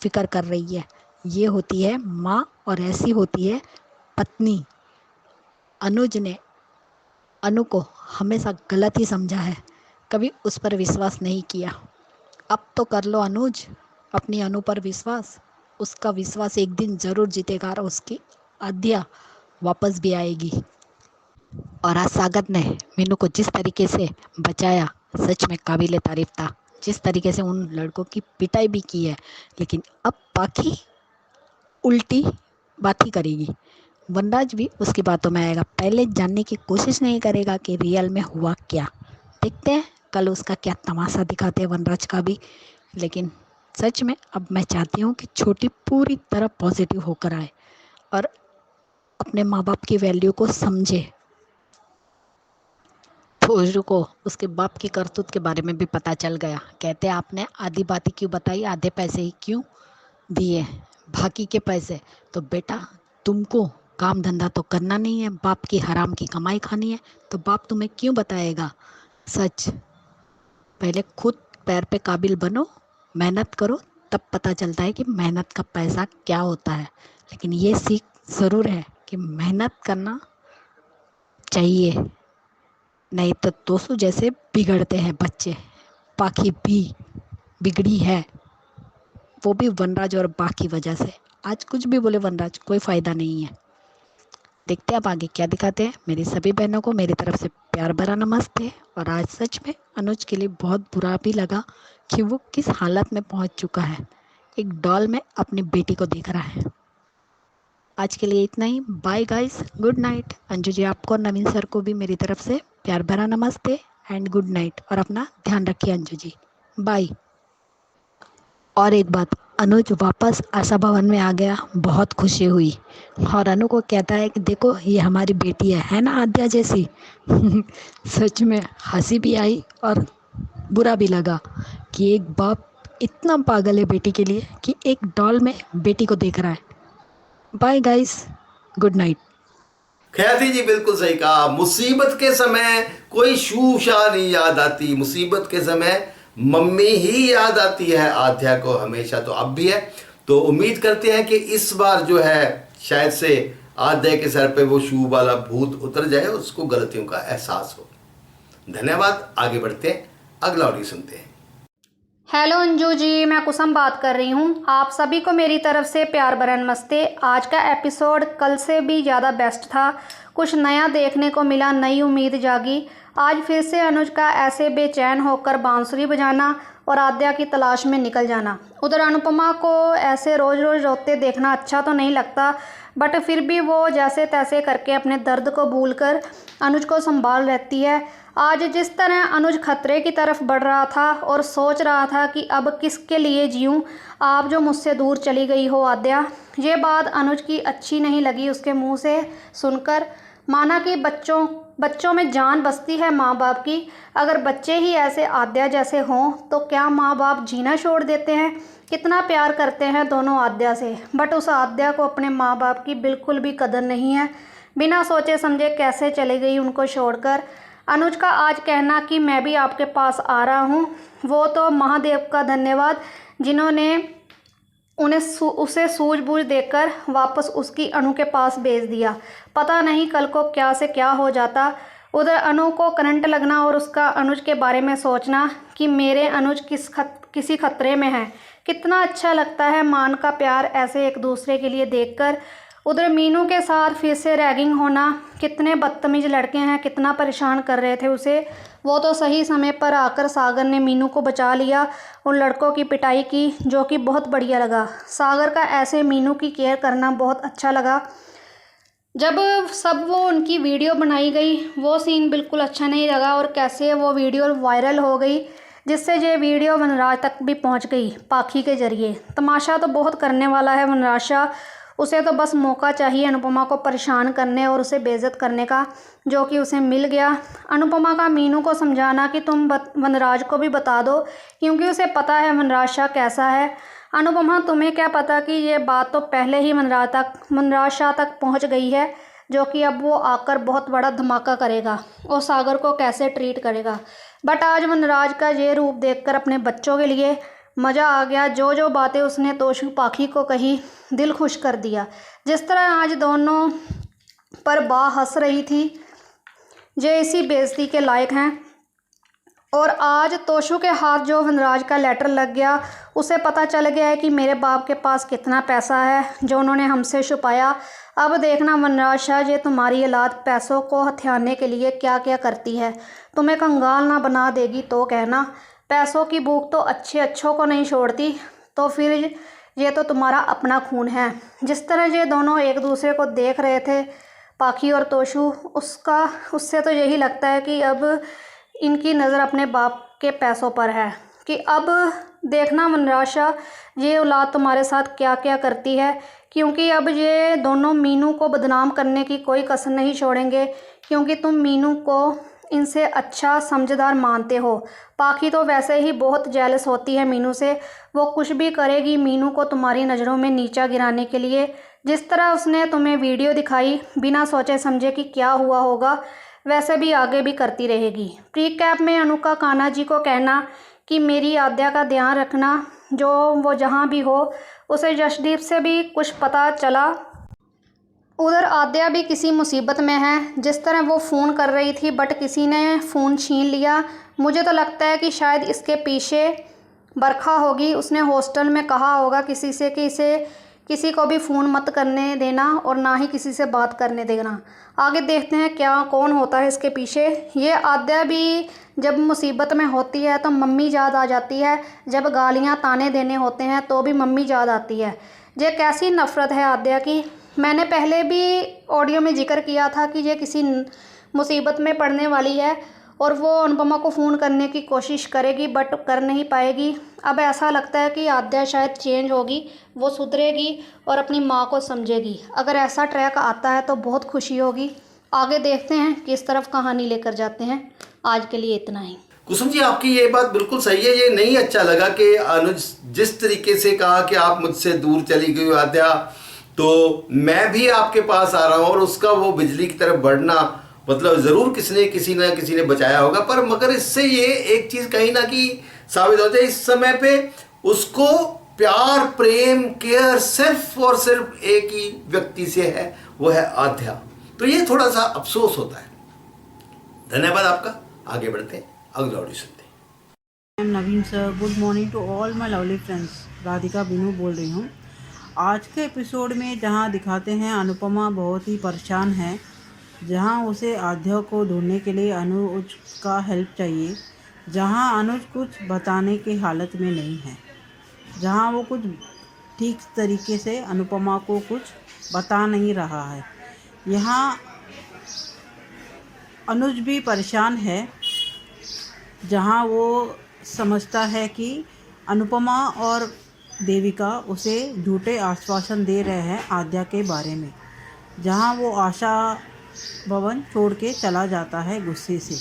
फिक्र कर रही है। ये होती है माँ और ऐसी होती है पत्नी। अनुज ने अनु को हमेशा गलत ही समझा है, कभी उस पर विश्वास नहीं किया। अब तो कर लो अनुज अपनी अनु पर विश्वास। उसका विश्वास एक दिन ज़रूर जीतेगा और उसकी आद्या वापस भी आएगी। और आज सागर ने मीनू को जिस तरीके से बचाया, सच में काबिले तारीफ था। जिस तरीके से उन लड़कों की पिटाई भी की है, लेकिन अब बाकी उल्टी बात ही करेगी। वनराज भी उसकी बातों में आएगा, पहले जानने की कोशिश नहीं करेगा कि रियल में हुआ क्या। देखते हैं कल उसका क्या तमाशा दिखाते हैं वनराज का भी। लेकिन सच में अब मैं चाहती हूँ कि छोटी पूरी तरह पॉजिटिव होकर आए और अपने माँ बाप की वैल्यू को समझे। भोजू को उसके बाप की करतूत के बारे में भी पता चल गया। कहते आपने आधी बातें क्यों बताई, आधे पैसे ही क्यों दिए, बाकी के पैसे तो बेटा तुमको काम धंधा तो करना नहीं है, बाप की हराम की कमाई खानी है, तो बाप तुम्हें क्यों बताएगा सच। पहले खुद पैर पे काबिल बनो, मेहनत करो, तब पता चलता है कि मेहनत का पैसा क्या होता है। लेकिन ये सीख ज़रूर है कि मेहनत करना चाहिए, नहीं तो दोस्तों जैसे बिगड़ते हैं बच्चे। बाकी भी बिगड़ी है, वो भी वनराज और बाकी वजह से। आज कुछ भी बोले वनराज, कोई फ़ायदा नहीं है। देखते हैं अब आगे क्या दिखाते हैं। मेरी सभी बहनों को मेरी तरफ से प्यार भरा नमस्ते। और आज सच में अनुज के लिए बहुत बुरा भी लगा कि वो किस हालत में पहुंच चुका है। एक डॉल में अपनी बेटी को देख रहा है। आज के लिए इतना ही। Bye guys, good night. Anju ji आपको और नवीन सर को भी मेरी तरफ से प्यार भरा नमस्ते एंड गुड नाइट। और अपना ध्यान रखिए अंजू जी, बाय। और एक बात, अनुज वापस आशा भवन में आ गया, बहुत खुशी हुई। और अनु को कहता है कि देखो ये हमारी बेटी है ना आद्या जैसी। सच में हंसी भी आई और बुरा भी लगा कि एक बाप इतना पागल है बेटी के लिए कि एक डॉल में बेटी को देख रहा है। Bye guys, good night. Khyati ji बिल्कुल सही कहा। मुसीबत के समय कोई शूशा नहीं याद आती, मुसीबत के समय मम्मी ही याद आती है आद्या को हमेशा। तो अब भी है, तो उम्मीद करते हैं कि इस बार जो है शायद से आद्या के सर पे वो शू वाला भूत उतर जाए, उसको गलतियों का एहसास हो। धन्यवाद। आगे बढ़ते हैं, अगला ऑडियो सुनते हैं। हेलो अंजू जी, मैं कुसुम बात कर रही हूँ। आप सभी को मेरी तरफ से प्यार भरा नमस्ते। आज का एपिसोड कल से भी ज़्यादा बेस्ट था, कुछ नया देखने को मिला, नई उम्मीद जागी। आज फिर से अनुज का ऐसे बेचैन होकर बांसुरी बजाना और आद्या की तलाश में निकल जाना। उधर अनुपमा को ऐसे रोज़ रोज़ रोते देखना अच्छा तो नहीं लगता, बट फिर भी वो जैसे तैसे करके अपने दर्द को भूलकर अनुज को संभाल रहती है। आज जिस तरह अनुज खतरे की तरफ बढ़ रहा था और सोच रहा था कि अब किसके लिए जीऊँ, आप जो मुझसे दूर चली गई हो आद्या। ये बात अनुज की अच्छी नहीं लगी उसके मुंह से सुनकर। माना कि बच्चों में जान बसती है माँ बाप की। अगर बच्चे ही ऐसे आद्या जैसे हों तो क्या माँ बाप जीना छोड़ देते हैं। कितना प्यार करते हैं दोनों आद्या से, बट उस आद्या को अपने माँ बाप की बिल्कुल भी कदर नहीं है। बिना सोचे समझे कैसे चली गई उनको छोड़कर। अनुज का आज कहना कि मैं भी आपके पास आ रहा हूँ, वो तो महादेव का धन्यवाद जिन्होंने उसे सूझबूझ देकर वापस उसकी अनु के पास भेज दिया। पता नहीं कल को क्या से क्या हो जाता। उधर अनु को करंट लगना और उसका अनुज के बारे में सोचना कि मेरे अनुज किसी खतरे में है। कितना अच्छा लगता है मान का प्यार ऐसे एक दूसरे के लिए देखकर। उधर मीनू के साथ फिर से रैगिंग होना। कितने बदतमीज लड़के हैं, कितना परेशान कर रहे थे उसे। वो तो सही समय पर आकर सागर ने मीनू को बचा लिया, उन लड़कों की पिटाई की, जो कि बहुत बढ़िया लगा। सागर का ऐसे मीनू की केयर करना बहुत अच्छा लगा। जब सब वो उनकी वीडियो बनाई गई वो सीन बिल्कुल अच्छा नहीं लगा, और कैसे वो वीडियो वायरल हो गई जिससे ये वीडियो वनराज तक भी पहुंच गई पाखी के ज़रिए। तमाशा तो बहुत करने वाला है वनराज शाह, उसे तो बस मौका चाहिए अनुपमा को परेशान करने और उसे बेइज्जत करने का, जो कि उसे मिल गया। अनुपमा का मीनू को समझाना कि तुम वनराज को भी बता दो, क्योंकि उसे पता है वनराज शाह कैसा है। अनुपमा तुम्हें क्या पता कि ये बात तो पहले ही वनराज शाह तक पहुंच गई है, जो कि अब वो आकर बहुत बड़ा धमाका करेगा और सागर को कैसे ट्रीट करेगा। बट आज वनराज का ये रूप देखकर अपने बच्चों के लिए मज़ा आ गया। जो जो बातें उसने तोशु पाखी को कही दिल खुश कर दिया। जिस तरह आज दोनों पर बा हंस रही थी, ये इसी बेइज्जती के लायक हैं। और आज तोशु के हाथ जो वनराज का लेटर लग गया, उसे पता चल गया है कि मेरे बाप के पास कितना पैसा है जो उन्होंने हमसे छुपाया। अब देखना वनराज शाह, ये तुम्हारी औलाद पैसों को हथियाने के लिए क्या क्या करती है। तुम्हें कंगाल ना बना देगी तो कहना। पैसों की भूख तो अच्छों को नहीं छोड़ती, तो फिर ये तो तुम्हारा अपना खून है। जिस तरह ये दोनों एक दूसरे को देख रहे थे पाखी और तोशु, उससे तो यही लगता है कि अब इनकी नज़र अपने बाप के पैसों पर है। कि अब देखना वनराज शाह, ये औलाद तुम्हारे साथ क्या क्या करती है, क्योंकि अब ये दोनों मीनू को बदनाम करने की कोई कसर नहीं छोड़ेंगे, क्योंकि तुम मीनू को इनसे अच्छा समझदार मानते हो। पाखी तो वैसे ही बहुत जेलस होती है मीनू से, वो कुछ भी करेगी मीनू को तुम्हारी नज़रों में नीचा गिराने के लिए। जिस तरह उसने तुम्हें वीडियो दिखाई बिना सोचे समझे कि क्या हुआ होगा, वैसे भी आगे भी करती रहेगी। प्री कैप में अनु का कान्हा जी को कहना कि मेरी आद्या का ध्यान रखना, जो वो जहाँ भी हो। उसे जशदीप से भी कुछ पता चला, उधर आद्या भी किसी मुसीबत में है। जिस तरह वो फ़ोन कर रही थी बट किसी ने फ़ोन छीन लिया। मुझे तो लगता है कि शायद इसके पीछे बरखा होगी। उसने हॉस्टल में कहा होगा किसी से कि इसे किसी को भी फ़ोन मत करने देना और ना ही किसी से बात करने देना। आगे देखते हैं क्या कौन होता है इसके पीछे। ये आद्या भी जब मुसीबत में होती है तो मम्मी याद आ जाती है, जब गालियाँ ताने देने होते हैं तो भी मम्मी याद आती है। ये कैसी नफ़रत है आद्या की। मैंने पहले भी ऑडियो में जिक्र किया था कि ये किसी मुसीबत में पड़ने वाली है और वो अनुपमा को फ़ोन करने की कोशिश करेगी बट कर नहीं पाएगी। अब ऐसा लगता है कि आद्या शायद चेंज होगी, वो सुधरेगी और अपनी माँ को समझेगी। अगर ऐसा ट्रैक आता है तो बहुत खुशी होगी। आगे देखते हैं किस तरफ कहानी लेकर जाते हैं। आज के लिए इतना ही। कुसुम जी, आपकी ये बात बिल्कुल सही है। ये नहीं अच्छा लगा कि अनुज जिस तरीके से कहा कि आप मुझसे दूर चली गई आद्या, तो मैं भी आपके पास आ रहा हूँ, और उसका वो बिजली की तरफ बढ़ना, मतलब ज़रूर किसी ने बचाया होगा। पर मगर इससे ये एक चीज़ कहीं ना कहीं साबित होता है, इस समय पे उसको प्यार प्रेम केयर सिर्फ और सिर्फ एक ही व्यक्ति से है, वो है आद्या। तो ये थोड़ा सा अफसोस होता है। धन्यवाद आपका। आगे बढ़ते हैं, अगला ऑडियो सुनते हैं। I am Naveen sir. Good morning to all my lovely friends. Radhika Binu बोल रही हूँ। आज के एपिसोड में जहाँ दिखाते हैं अनुपमा बहुत ही परेशान है, जहाँ उसे आद्या को ढूंढने के लिए अनुज का हेल्प चाहिए, जहाँ अनुज कुछ बताने की हालत में नहीं है, जहाँ वो कुछ ठीक तरीके से अनुपमा को कुछ बता नहीं रहा है। यहाँ अनुज भी परेशान है, जहाँ वो समझता है कि अनुपमा और देविका उसे झूठे आश्वासन दे रहे हैं आद्या के बारे में, जहाँ वो आशा भवन छोड़ के चला जाता है गुस्से से।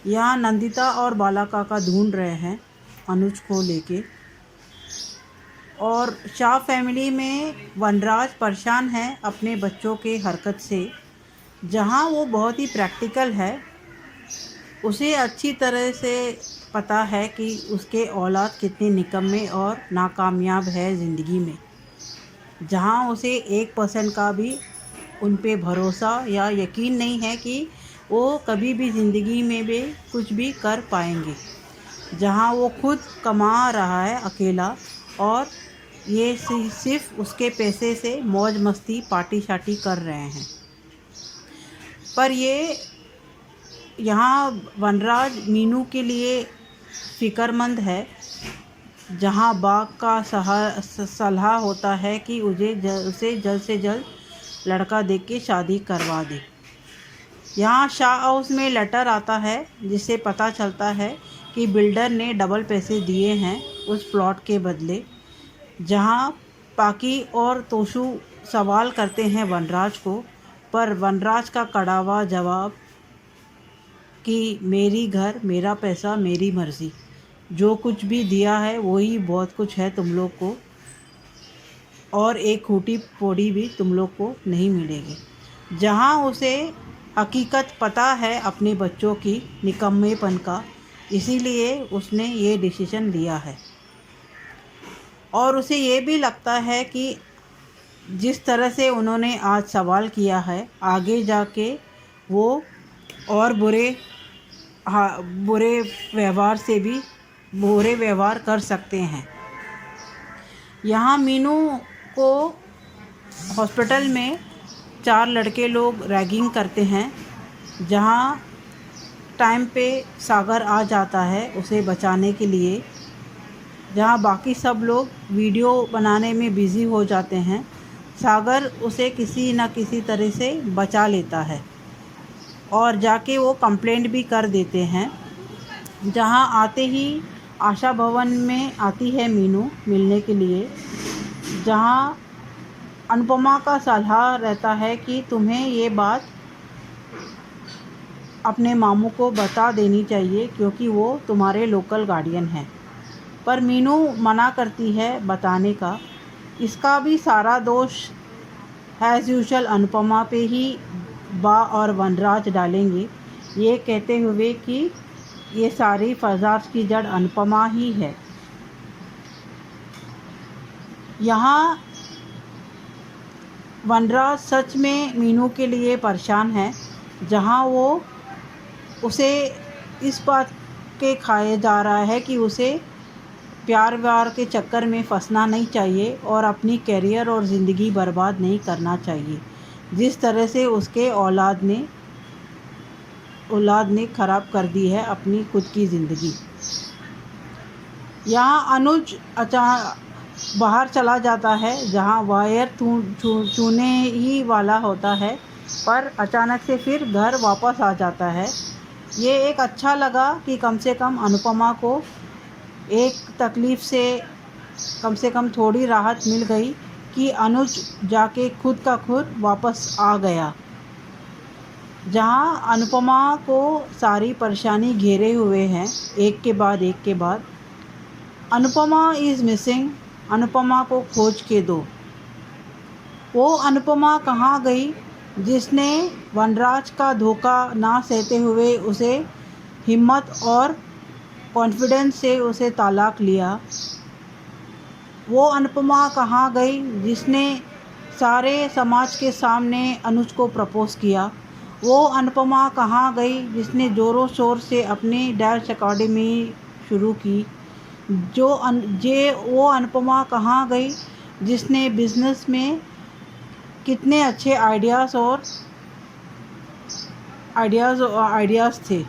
यहाँ नंदिता और बाला काका ढूंढ रहे हैं अनुज को लेके। और शाह फैमिली में वनराज परेशान है अपने बच्चों के हरकत से। जहाँ वो बहुत ही प्रैक्टिकल है, उसे अच्छी तरह से पता है कि उसके औलाद कितने निकम्मे और नाकामयाब है ज़िंदगी में। जहाँ उसे 1% का भी उन पे भरोसा या यकीन नहीं है कि वो कभी भी ज़िंदगी में भी कुछ भी कर पाएंगे। जहाँ वो खुद कमा रहा है अकेला और ये सिर्फ उसके पैसे से मौज मस्ती पार्टी शार्टी कर रहे हैं। पर ये यहाँ वनराज मीनू के लिए फ़िक्रमंद है। जहाँ बाग का सलाह होता है कि उसे जल्द से जल्द लड़का देख के शादी करवा दे। यहाँ शाह हाउस में लेटर आता है जिससे पता चलता है कि बिल्डर ने डबल पैसे दिए हैं उस प्लॉट के बदले। जहाँ पाकी और तोशु सवाल करते हैं वनराज को, पर वनराज का कड़वा जवाब कि मेरी घर, मेरा पैसा, मेरी मर्ज़ी, जो कुछ भी दिया है वही बहुत कुछ है तुम लोग को, और एक खूटी पौड़ी भी तुम लोग को नहीं मिलेगी। जहाँ उसे हकीकत पता है अपने बच्चों की निकम्मेपन का, इसीलिए उसने ये डिसीजन लिया है। और उसे ये भी लगता है कि जिस तरह से उन्होंने आज सवाल किया है, आगे जाके वो और बुरे व्यवहार कर सकते हैं। यहाँ मीनू को हॉस्पिटल में 4 लड़के लोग रैगिंग करते हैं। जहाँ टाइम पे सागर आ जाता है उसे बचाने के लिए। जहाँ बाकी सब लोग वीडियो बनाने में बिज़ी हो जाते हैं, सागर उसे किसी न किसी तरह से बचा लेता है और जाके वो कंप्लेंट भी कर देते हैं। जहाँ आते ही आशा भवन में आती है मीनू मिलने के लिए। जहाँ अनुपमा का सलाह रहता है कि तुम्हें ये बात अपने मामू को बता देनी चाहिए क्योंकि वो तुम्हारे लोकल गार्डियन हैं। पर मीनू मना करती है बताने का। इसका भी सारा दोष एज़ यूजुअल अनुपमा पे ही बा और वनराज डालेंगे, ये कहते हुए कि ये सारी फसाद की जड़ अनुपमा ही है। यहाँ वनराज सच में मीनू के लिए परेशान है। जहाँ वो उसे इस बात के खाए जा रहा है कि उसे प्यार व्यार के चक्कर में फंसना नहीं चाहिए और अपनी करियर और ज़िंदगी बर्बाद नहीं करना चाहिए, जिस तरह से उसके औलाद ने ख़राब कर दी है अपनी खुद की ज़िंदगी। यहाँ अनुज बाहर चला जाता है जहाँ वायर छूने ही वाला होता है, पर अचानक से फिर घर वापस आ जाता है। ये एक अच्छा लगा कि कम से कम अनुपमा को एक तकलीफ़ से कम थोड़ी राहत मिल गई कि अनुज जाके खुद का खुद वापस आ गया। जहाँ अनुपमा को सारी परेशानी घेरे हुए हैं एक के बाद। अनुपमा इज़ मिसिंग, अनुपमा को खोज के दो। वो अनुपमा कहाँ गई जिसने वनराज का धोखा ना सहते हुए उसे हिम्मत और कॉन्फिडेंस से उसे तलाक लिया। वो अनुपमा कहाँ गई जिसने सारे समाज के सामने अनुज को प्रपोज़ किया। वो अनुपमा कहाँ गई जिसने ज़ोरों शोर से अपनी डांस अकेडमी शुरू की। वो अनुपमा कहाँ गई जिसने बिज़नेस में कितने अच्छे आइडियाज़ थे।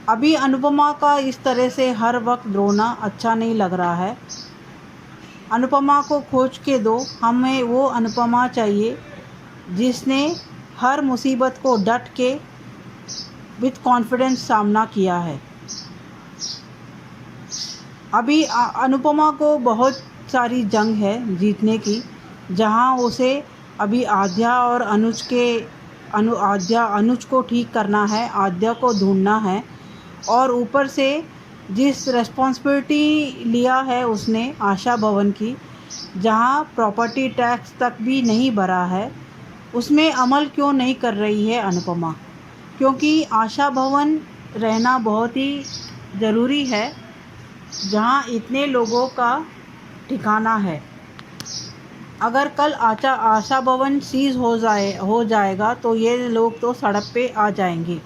अभी अनुपमा का इस तरह से हर वक्त रोना अच्छा नहीं लग रहा है। अनुपमा को खोज के दो। हमें वो अनुपमा चाहिए जिसने हर मुसीबत को डट के विथ कॉन्फिडेंस सामना किया है। अभी अनुपमा को बहुत सारी जंग है जीतने की, जहां उसे अभी आद्या और अनुज के अनुज को ठीक करना है, आद्या को ढूंढना है। और ऊपर से जिस रिस्पॉन्सिबिलिटी लिया है उसने आशा भवन की, जहां प्रॉपर्टी टैक्स तक भी नहीं भरा है, उसमें अमल क्यों नहीं कर रही है अनुपमा? क्योंकि आशा भवन रहना बहुत ही ज़रूरी है, जहां इतने लोगों का ठिकाना है। अगर कल आशा भवन सीज हो जाएगा तो ये लोग तो सड़क पे आ जाएंगे।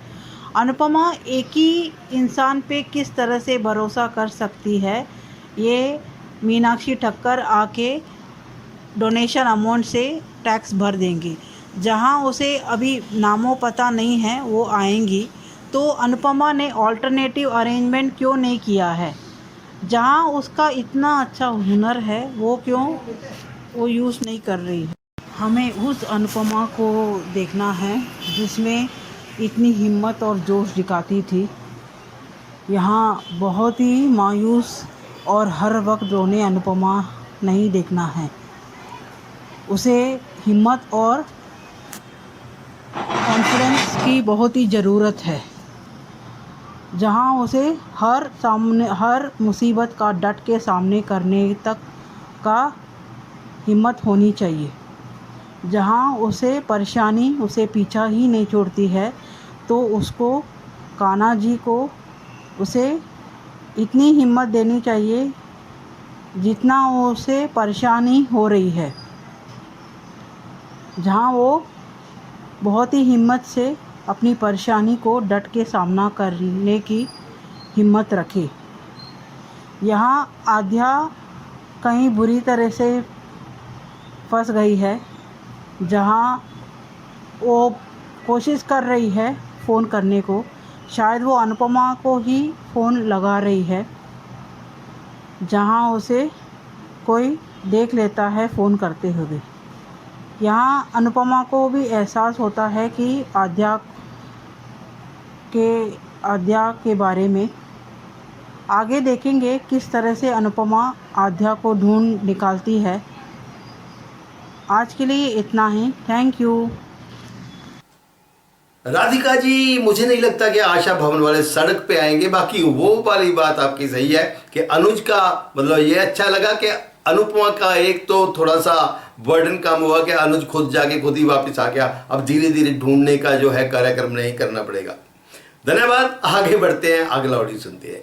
अनुपमा एक ही इंसान पे किस तरह से भरोसा कर सकती है? ये मीनाक्षी ठक्कर आके डोनेशन अमाउंट से टैक्स भर देंगी, जहां उसे अभी नामो पता नहीं है वो आएंगी। तो अनुपमा ने ऑल्टरनेटिव अरेंजमेंट क्यों नहीं किया है? जहां उसका इतना अच्छा हुनर है वो क्यों वो यूज़ नहीं कर रही है? हमें उस अनुपमा को देखना है जिसमें इतनी हिम्मत और जोश दिखाती थी। यहाँ बहुत ही मायूस और हर वक्त रोने अनुपमा नहीं देखना है। उसे हिम्मत और कॉन्फिडेंस की बहुत ही ज़रूरत है, जहाँ उसे हर मुसीबत का डट के सामने करने तक का हिम्मत होनी चाहिए। जहाँ उसे परेशानी उसे पीछा ही नहीं छोड़ती है, तो उसको कान्हा जी को उसे इतनी हिम्मत देनी चाहिए जितना उसे परेशानी हो रही है। जहाँ वो बहुत ही हिम्मत से अपनी परेशानी को डट के सामना करने की हिम्मत रखे। यहाँ आद्या कहीं बुरी तरह से फंस गई है, जहाँ वो कोशिश कर रही है फ़ोन करने को। शायद वो अनुपमा को ही फ़ोन लगा रही है, जहाँ उसे कोई देख लेता है फ़ोन करते हुए। यहाँ अनुपमा को भी एहसास होता है कि आद्या के बारे में। आगे देखेंगे किस तरह से अनुपमा आद्या को ढूंढ निकालती है। आज के लिए इतना ही। Thank you. राधिका जी, मुझे नहीं लगता कि आशा भवन वाले सड़क पे आएंगे। बाकी वो वाली बात आपकी सही है कि अनुज का मतलब ये अच्छा लगा कि अनुपमा का एक तो थोड़ा सा बर्डन कम हुआ कि अनुज खुद जाके खुद ही वापस आ गया। अब धीरे धीरे ढूंढने का जो है कार्यक्रम नहीं करना पड़ेगा। धन्यवाद। आगे बढ़ते हैं, अगला ऑडियो सुनते हैं।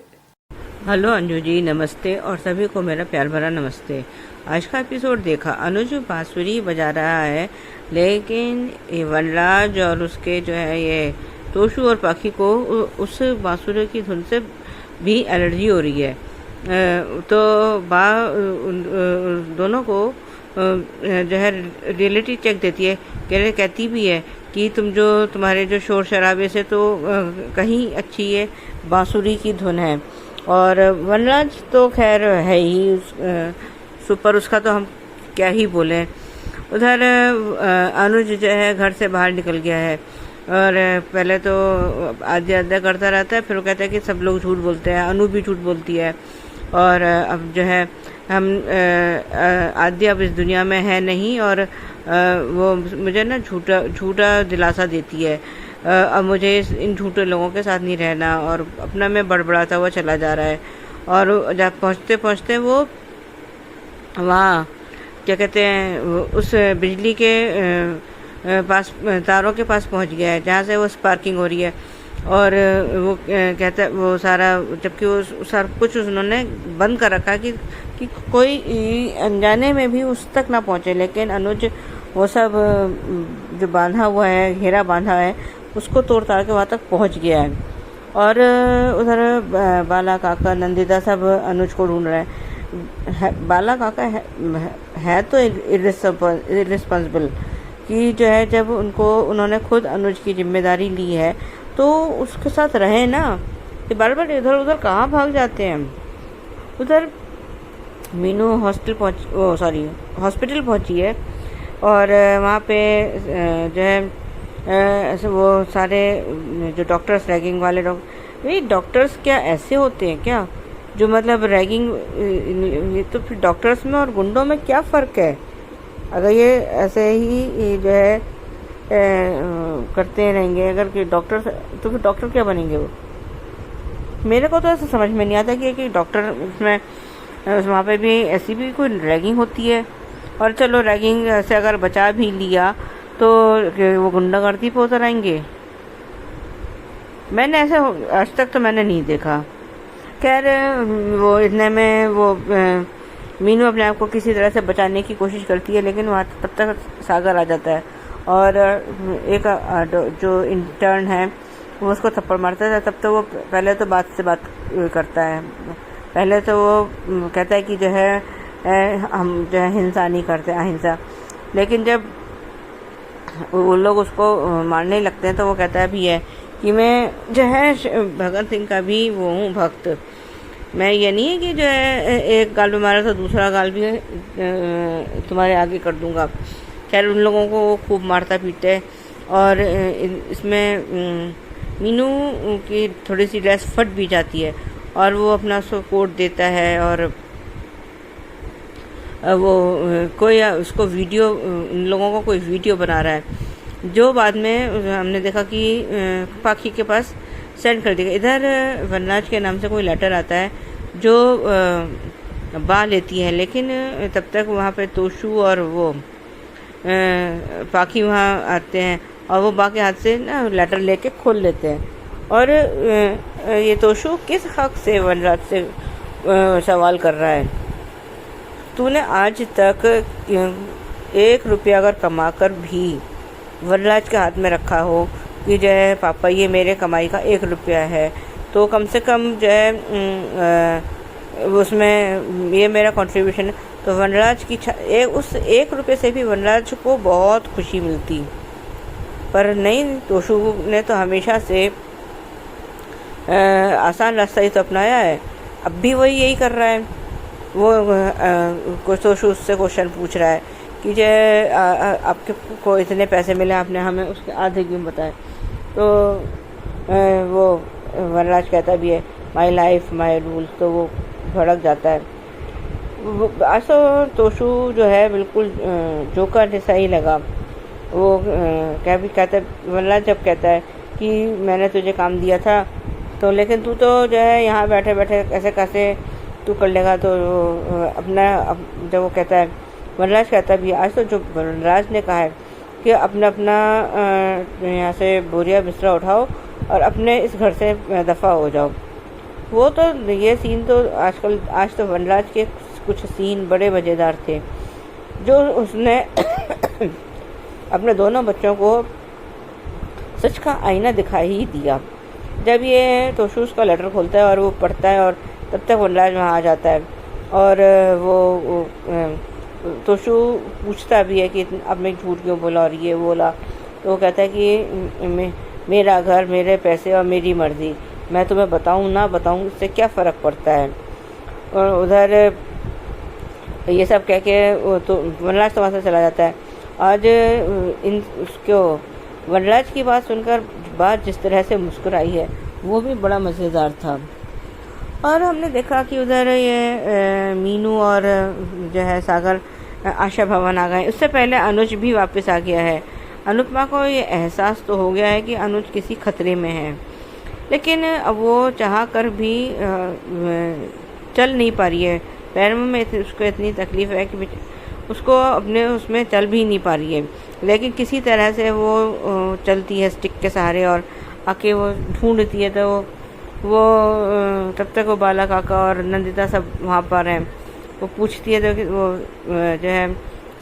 हेलो अंजू जी, नमस्ते और सभी को मेरा प्यार भरा नमस्ते। आज का एपिसोड देखा, अनुज बांसुरी बजा रहा है, लेकिन ये वनराज और उसके जो है ये तोशु और पाखी को उस बांसुरी की धुन से भी एलर्जी हो रही है। तो दोनों को जो है रियलिटी चेक देती है, कहती भी है कि तुम्हारे जो शोर शराबे से तो कहीं अच्छी ये बांसुरी की धुन है। और वनराज तो खैर है ही सुपर, उसका तो हम क्या ही बोलें। उधर अनुज जो है घर से बाहर निकल गया है और पहले तो आद्या करता रहता है, फिर वो कहता है कि सब लोग झूठ बोलते हैं, अनु भी झूठ बोलती है। और अब जो है हम आद्या अब इस दुनिया में है नहीं, और वो मुझे ना झूठा दिलासा देती है। अब मुझे इन झूठे लोगों के साथ नहीं रहना, और अपना में बड़बड़ाता हुआ चला जा रहा है। और जब पहुँचते पहुँचते वो वहाँ क्या कहते हैं उस बिजली के पास तारों के पास पहुँच गया है, जहाँ से वो स्पार्किंग हो रही है। और वो कहता है वो सारा, जबकि वो सारा कुछ उन्होंने बंद कर रखा कि कोई अनजाने में भी उस तक ना पहुँचे। लेकिन अनुज वो सब जो बांधा हुआ है, घेरा बांधा है, उसको तोड़ ताड़ के वहाँ तक पहुँच गया है। और उधर बाला काका नंदिता सब अनुज को ढूंढ रहे हैं। बाला काका है तो इर्रिस्पॉन्सिबल कि जो है जब उन्होंने खुद अनुज की जिम्मेदारी ली है तो उसके साथ रहे ना, कि बार बार इधर उधर कहाँ भाग जाते हैं। उधर मीनू हॉस्पिटल पहुंची है और वहाँ पे जो है ऐसे वो सारे जो डॉक्टर्स, रैगिंग वाले डॉक्टर्स क्या ऐसे होते हैं क्या, जो मतलब रैगिंग, ये तो फिर डॉक्टर्स में और गुंडों में क्या फ़र्क है? अगर ये ऐसे ही जो है करते रहेंगे अगर कि डॉक्टर, तो फिर डॉक्टर क्या बनेंगे वो? मेरे को तो ऐसा समझ में नहीं आता कि डॉक्टर उसमें वहाँ पे भी ऐसी भी कोई रैगिंग होती है। और चलो रैगिंग से अगर बचा भी लिया तो वो गुंडागर्दी पे उतर आएंगे। मैंने ऐसे आज तक तो मैंने नहीं देखा। खैर वो इतने में वो मीनू अपने आप को किसी तरह से बचाने की कोशिश करती है, लेकिन वहाँ तब तक सागर आ जाता है और एक जो इंटर्न है वो उसको थप्पड़ मारता है। तब तो वो पहले तो बात से बात करता है, पहले तो वो कहता है कि जो है हम जो है हिंसा नहीं करते, अहिंसा। लेकिन जब वो लोग उसको मारने लगते हैं तो वो कहता भी है कि मैं जो है भगत सिंह का भी वो हूँ भक्त। मैं ये नहीं है कि जो है एक गाल पे मारा तो दूसरा गाल भी तुम्हारे आगे कर दूंगा। खैर उन लोगों को वो खूब मारता पीटता है और इसमें मीनू की थोड़ी सी ड्रेस फट भी जाती है और वो अपना उसको कोट देता है और वो कोई उसको वीडियो, उन लोगों को कोई वीडियो बना रहा है जो बाद में हमने देखा कि पाखी के पास सेंड कर देगा। इधर वनराज के नाम से कोई लेटर आता है जो बा लेती है, लेकिन तब तक वहाँ पे तोशु और वो पाखी वहाँ आते हैं और वो बा के हाथ से ना लेटर लेके खोल लेते हैं। और ये तोशु किस हक से वनराज से सवाल कर रहा है, तूने आज तक 1 रुपया अगर कमा कर भी वनराज के हाथ में रखा हो कि जो है पापा ये मेरे कमाई का 1 रुपया है, तो कम से कम जो है उसमें ये मेरा कंट्रीब्यूशन है, तो वनराज की उस 1 रुपये से भी वनराज को बहुत खुशी मिलती। पर नहीं, तोशु ने तो हमेशा से आसान रास्ता ही तो अपनाया है। अब भी वही यही कर रहा है। वो तोशु उससे क्वेश्चन पूछ रहा है कि जो आपके को इतने पैसे मिले, आपने हमें उसके आधे क्यों बताए? तो वो वनराज कहता भी है माई लाइफ माई रूल, तो वो भड़क जाता है। आज तो तोशु जो है बिल्कुल जोकर जैसा ही लगा। वो क्या भी कहता है, वनराज जब कहता है कि मैंने तुझे काम दिया था तो, लेकिन तू तो जो है यहाँ बैठे बैठे कैसे कैसे तू कर लेगा, तो अपना जब वो कहता है, वनराज कहता भी आज तो जो वनराज ने कहा है कि अपना यहाँ से बोरिया बिस्तरा उठाओ और अपने इस घर से दफ़ा हो जाओ। वो तो ये सीन तो आज तो वनराज के कुछ सीन बड़े मज़ेदार थे जो उसने अपने दोनों बच्चों को सच का आईना दिखा ही दिया। जब ये तोशु उसका लेटर खोलता है और वो पढ़ता है और तब तक वनराज वहाँ आ जाता है और वो तोशु पूछता भी है कि अब मैं झूठ क्यों बोला और ये बोला। तो वो कहता है कि मेरा घर, मेरे पैसे और मेरी मर्ज़ी, मैं तुम्हें बताऊं ना बताऊं इससे क्या फ़र्क पड़ता है। और उधर ये सब कह के तो वनराज तो वहाँ से चला जाता है। आज उसको वनराज की बात सुनकर बात जिस तरह से मुस्कुराई है वो भी बड़ा मज़ेदार था। और हमने देखा कि उधर ये मीनू और जो है सागर आशा भवन आ गए। उससे पहले अनुज भी वापस आ गया है। अनुपमा को ये एहसास तो हो गया है कि अनुज किसी खतरे में है, लेकिन अब वो चाह कर भी चल नहीं पा रही है। पैर में उसको इतनी तकलीफ़ है कि उसको अपने उसमें चल भी नहीं पा रही है, लेकिन किसी तरह से वो चलती है स्टिक के सहारे और आके वो ढूंढती है। तो वो तब तक वो बाला काका और नंदिता सब वहाँ पर हैं। वो पूछती है तो वो जो है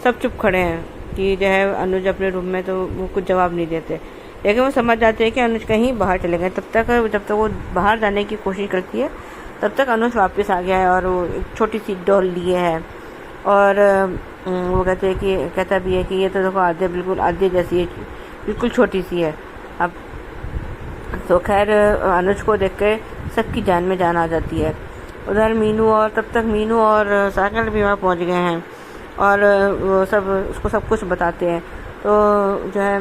सब चुप खड़े हैं कि जो है अनुज अपने रूम में, तो वो कुछ जवाब नहीं देते। लेकिन वो समझ जाते हैं कि अनुज कहीं बाहर चले गए। जब तक वो बाहर जाने की कोशिश करती है तब तक अनुज वापस आ गया है और वो एक छोटी सी डॉल लिए है और वो कहता भी है कि ये तो देखो बिल्कुल आधे जैसी है, बिल्कुल छोटी सी है। अब तो खैर अनुज को देख के सबकी जान में जान आ जाती है। उधर मीनू और तब तक मीनू और सागर भी वहाँ पहुँच गए हैं और वो सब उसको सब कुछ बताते हैं। तो जो है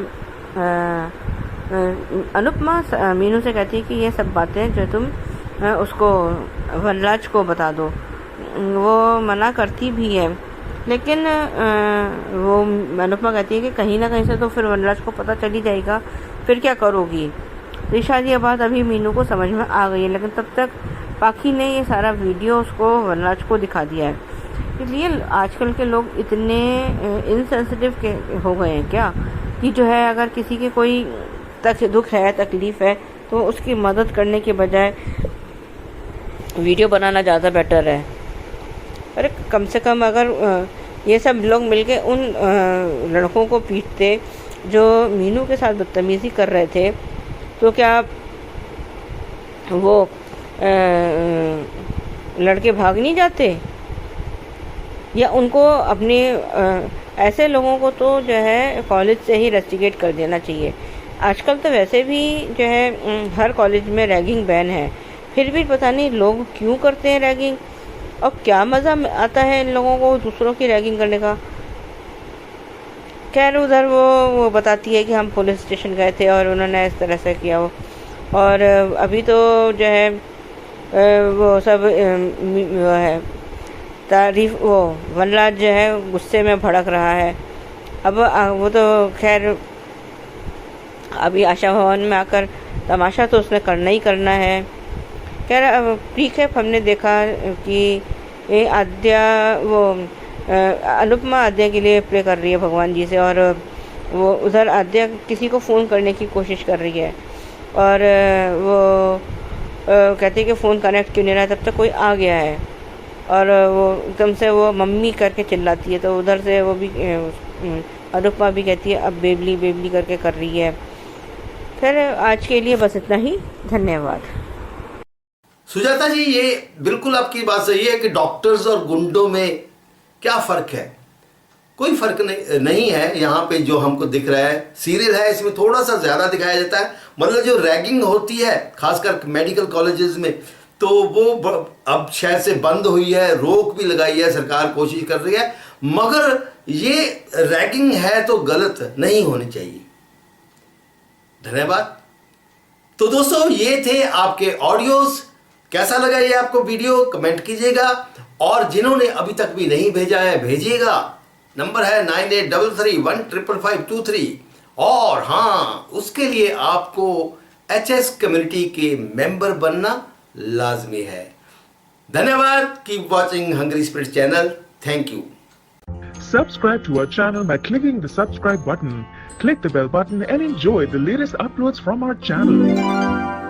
अनुपमा मीनू से कहती है कि ये सब बातें जो तुम उसको वनराज को बता दो। वो मना करती भी है लेकिन वो अनुपमा कहती है कि कहीं ना कहीं से तो फिर वनराज को पता चल ही जाएगा, फिर क्या करोगी। ऋषा जी, बात अभी मीनू को समझ में आ गई है, लेकिन तब तक पाखी ने ये सारा वीडियो उसको वनराज को दिखा दिया है। इसलिए आजकल के लोग इतने इनसेंसिटिव के हो गए हैं क्या, कि जो है अगर किसी के कोई दुख है, तकलीफ़ है, तो उसकी मदद करने के बजाय वीडियो बनाना ज़्यादा बेटर है। अरे कम से कम अगर ये सब लोग मिलके उन लड़कों को पीटते जो मीनू के साथ बदतमीज़ी कर रहे थे, तो क्या वो लड़के भाग नहीं जाते? या उनको अपने ऐसे लोगों को तो जो है कॉलेज से ही रस्टिकेट कर देना चाहिए। आजकल तो वैसे भी जो है हर कॉलेज में रैगिंग बैन है, फिर भी पता नहीं लोग क्यों करते हैं रैगिंग, और क्या मज़ा आता है इन लोगों को दूसरों की रैगिंग करने का। खैर उधर वो बताती है कि हम पुलिस स्टेशन गए थे और उन्होंने इस तरह से किया वो, और अभी तो जो है वो सब वो है तारीफ, वो वनराज जो है गुस्से में भड़क रहा है। अब वो तो खैर अभी आशा भवन में आकर तमाशा तो उसने करना ही करना है। खैर अब ठीक है, हमने देखा कि ये आद्या वो अनुपमा आद्या के लिए प्रे कर रही है भगवान जी से, और वो उधर आद्या किसी को फ़ोन करने की कोशिश कर रही है, और वो कहती है कि फ़ोन कनेक्ट क्यों नहीं रहा। तब तक कोई आ गया है और वो एकदम से वो मम्मी करके चिल्लाती है, तो उधर से वो भी अनुपमा भी कहती है अब बेबली बेबली करके कर रही है। फिर आज के लिए बस इतना ही, धन्यवाद। सुजाता जी, ये बिल्कुल आपकी बात सही है कि डॉक्टर्स और गुंडों में क्या फ़र्क है। कोई फ़र्क नहीं है। यहाँ पे जो हमको दिख रहा है सीरियल है, इसमें थोड़ा सा ज़्यादा दिखाया जाता है। मतलब जो रैगिंग होती है खासकर मेडिकल कॉलेजेस में, तो वो अब शायद से बंद हुई है, रोक भी लगाई है, सरकार कोशिश कर रही है, मगर ये रैगिंग है तो गलत नहीं होनी चाहिए। धन्यवाद। तो दोस्तों, ये थे आपके ऑडियोज। कैसा लगा ये आपको वीडियो, कमेंट कीजिएगा, और जिन्होंने अभी तक भी नहीं भेजा है भेजिएगा। नंबर है 9833155523। और हाँ, उसके लिए आपको HS कम्युनिटी के मेंबर बनना लाजमी है। धन्यवाद। Keep watching hungry spirit channel. Thank you. Subscribe to our channel by clicking the subscribe button. Click the bell button and enjoy the latest uploads from our channel.